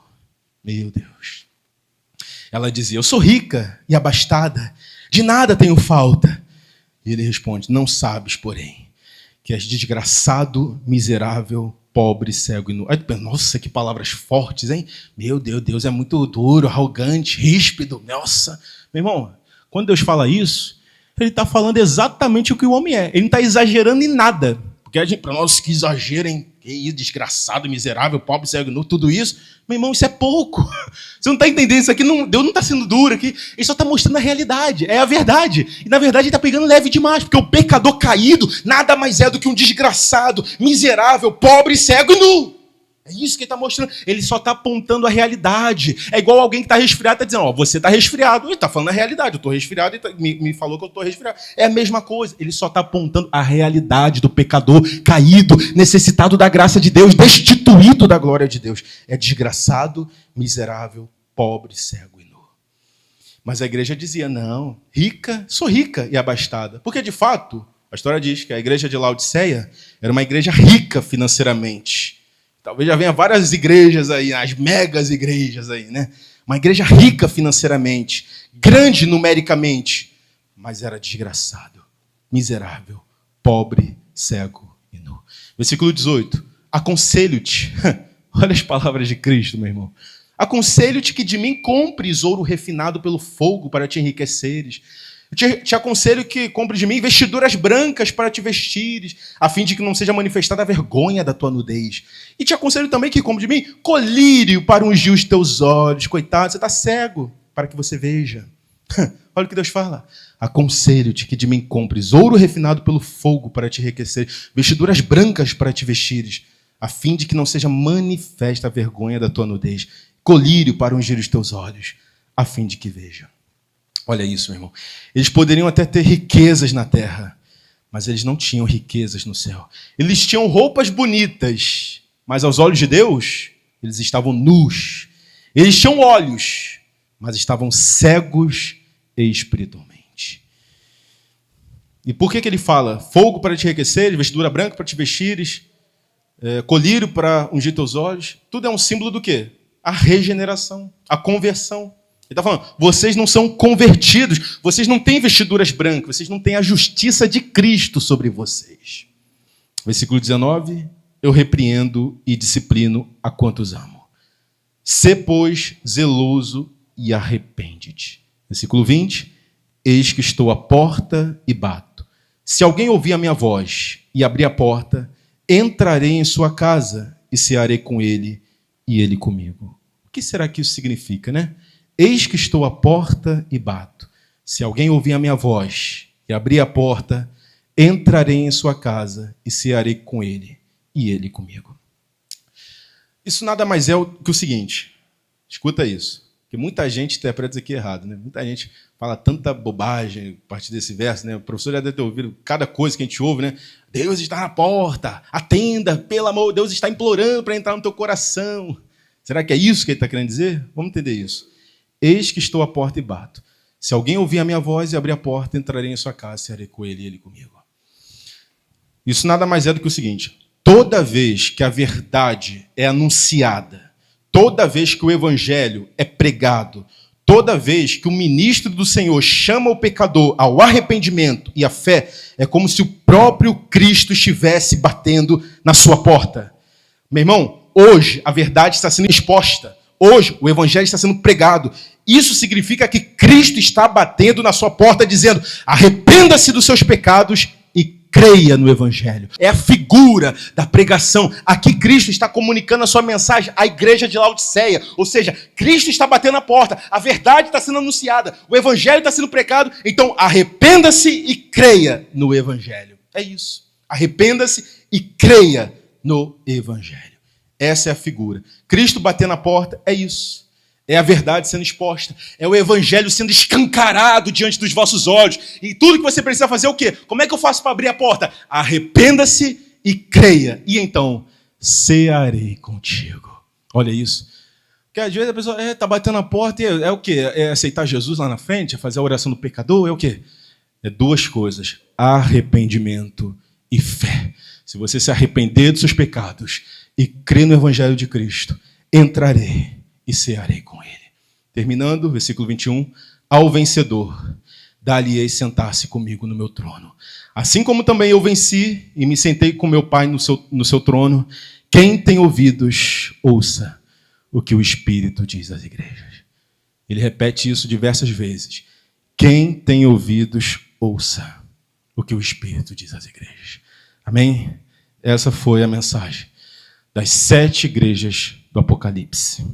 [SPEAKER 1] Meu Deus. Ela dizia: eu sou rica e abastada, de nada tenho falta. E ele responde: não sabes, porém, que és desgraçado, miserável, pobre, cego e nu. Nossa, que palavras fortes, hein? Meu Deus, Deus é muito duro, arrogante, ríspido. Nossa. Meu irmão, quando Deus fala isso, ele está falando exatamente o que o homem é. Ele não está exagerando em nada. Porque para nós que exagerem, que isso, desgraçado, miserável, pobre, cego e nu, tudo isso, meu irmão, isso é pouco. Você não está entendendo isso aqui? Não, Deus não está sendo duro aqui. Ele só está mostrando a realidade. É a verdade. E na verdade ele está pegando leve demais. Porque o pecador caído nada mais é do que um desgraçado, miserável, pobre, cego e nu. É isso que ele está mostrando. Ele só está apontando a realidade. É igual alguém que está resfriado e está dizendo: ó, você está resfriado. Ele está falando a realidade. Eu estou resfriado e me falou que eu estou resfriado. É a mesma coisa. Ele só está apontando a realidade do pecador caído, necessitado da graça de Deus, destituído da glória de Deus. É desgraçado, miserável, pobre, cego e nu. Mas a igreja dizia: não, sou rica e abastada. Porque, de fato, a história diz que a igreja de Laodiceia era uma igreja rica financeiramente. Talvez já venha várias igrejas aí, as megas igrejas aí, né? Uma igreja rica financeiramente, grande numericamente, mas era desgraçado, miserável, pobre, cego e nu. Versículo 18. Aconselho-te, olha as palavras de Cristo, meu irmão. Aconselho-te que de mim compres ouro refinado pelo fogo para te enriqueceres. Eu te aconselho que compre de mim vestiduras brancas para te vestires, a fim de que não seja manifestada a vergonha da tua nudez. E te aconselho também que compre de mim colírio para ungir os teus olhos. Coitado, você está cego para que você veja. Olha o que Deus fala. Aconselho-te que de mim compres ouro refinado pelo fogo para te enriquecer, vestiduras brancas para te vestires, a fim de que não seja manifesta a vergonha da tua nudez. Colírio para ungir os teus olhos, a fim de que veja. Olha isso, meu irmão. Eles poderiam até ter riquezas na terra, mas eles não tinham riquezas no céu. Eles tinham roupas bonitas, mas aos olhos de Deus, eles estavam nus. Eles tinham olhos, mas estavam cegos espiritualmente. E por que ele fala? Fogo para te enriquecer, vestidura branca para te vestires, colírio para ungir teus olhos. Tudo é um símbolo do quê? A regeneração, a conversão. Ele está falando: vocês não são convertidos, vocês não têm vestiduras brancas, vocês não têm a justiça de Cristo sobre vocês. Versículo 19: eu repreendo e disciplino a quantos amo. Sê, pois, zeloso e arrepende-te. Versículo 20: eis que estou à porta e bato. Se alguém ouvir a minha voz e abrir a porta, entrarei em sua casa e cearei com ele e ele comigo. O que será que isso significa, né? Eis que estou à porta e bato. Se alguém ouvir a minha voz e abrir a porta, entrarei em sua casa e cearei com ele e ele comigo. Isso nada mais é que o seguinte. Escuta isso. Porque muita gente interpreta isso aqui errado, né? Muita gente fala tanta bobagem a partir desse verso, né? O professor já deve ter ouvido cada coisa que a gente ouve, né? Deus está na porta, atenda, pelo amor, Deus está implorando para entrar no teu coração. Será que é isso que ele está querendo dizer? Vamos entender isso. Eis que estou à porta e bato. Se alguém ouvir a minha voz e abrir a porta, entrarei em sua casa, cearei com ele e ele comigo. Isso nada mais é do que o seguinte: toda vez que a verdade é anunciada, toda vez que o evangelho é pregado, toda vez que o ministro do Senhor chama o pecador ao arrependimento e à fé, é como se o próprio Cristo estivesse batendo na sua porta. Meu irmão, hoje a verdade está sendo exposta. Hoje o evangelho está sendo pregado. Isso significa que Cristo está batendo na sua porta dizendo: arrependa-se dos seus pecados e creia no evangelho. É a figura da pregação. Aqui Cristo está comunicando a sua mensagem à igreja de Laodiceia. Ou seja, Cristo está batendo na porta. A verdade está sendo anunciada. O evangelho está sendo pregado. Então arrependa-se e creia no evangelho. É isso. Arrependa-se e creia no evangelho. Essa é a figura. Cristo bater na porta é isso. É a verdade sendo exposta. É o evangelho sendo escancarado diante dos vossos olhos. E tudo que você precisa fazer é o quê? Como é que eu faço para abrir a porta? Arrependa-se e creia. E então, cearei contigo. Olha isso. Porque às vezes a pessoa está batendo na porta e é o quê? É aceitar Jesus lá na frente? É fazer a oração do pecador? É o quê? É duas coisas: arrependimento e fé. Se você se arrepender dos seus pecados e crer no Evangelho de Cristo, entrarei e cearei com ele. Terminando, versículo 21. Ao vencedor, dar-lhe-ei sentar-se comigo no meu trono. Assim como também eu venci e me sentei com meu Pai no seu trono, quem tem ouvidos, ouça o que o Espírito diz às igrejas. Ele repete isso diversas vezes. Quem tem ouvidos, ouça o que o Espírito diz às igrejas. Amém? Essa foi a mensagem das 7 igrejas do Apocalipse.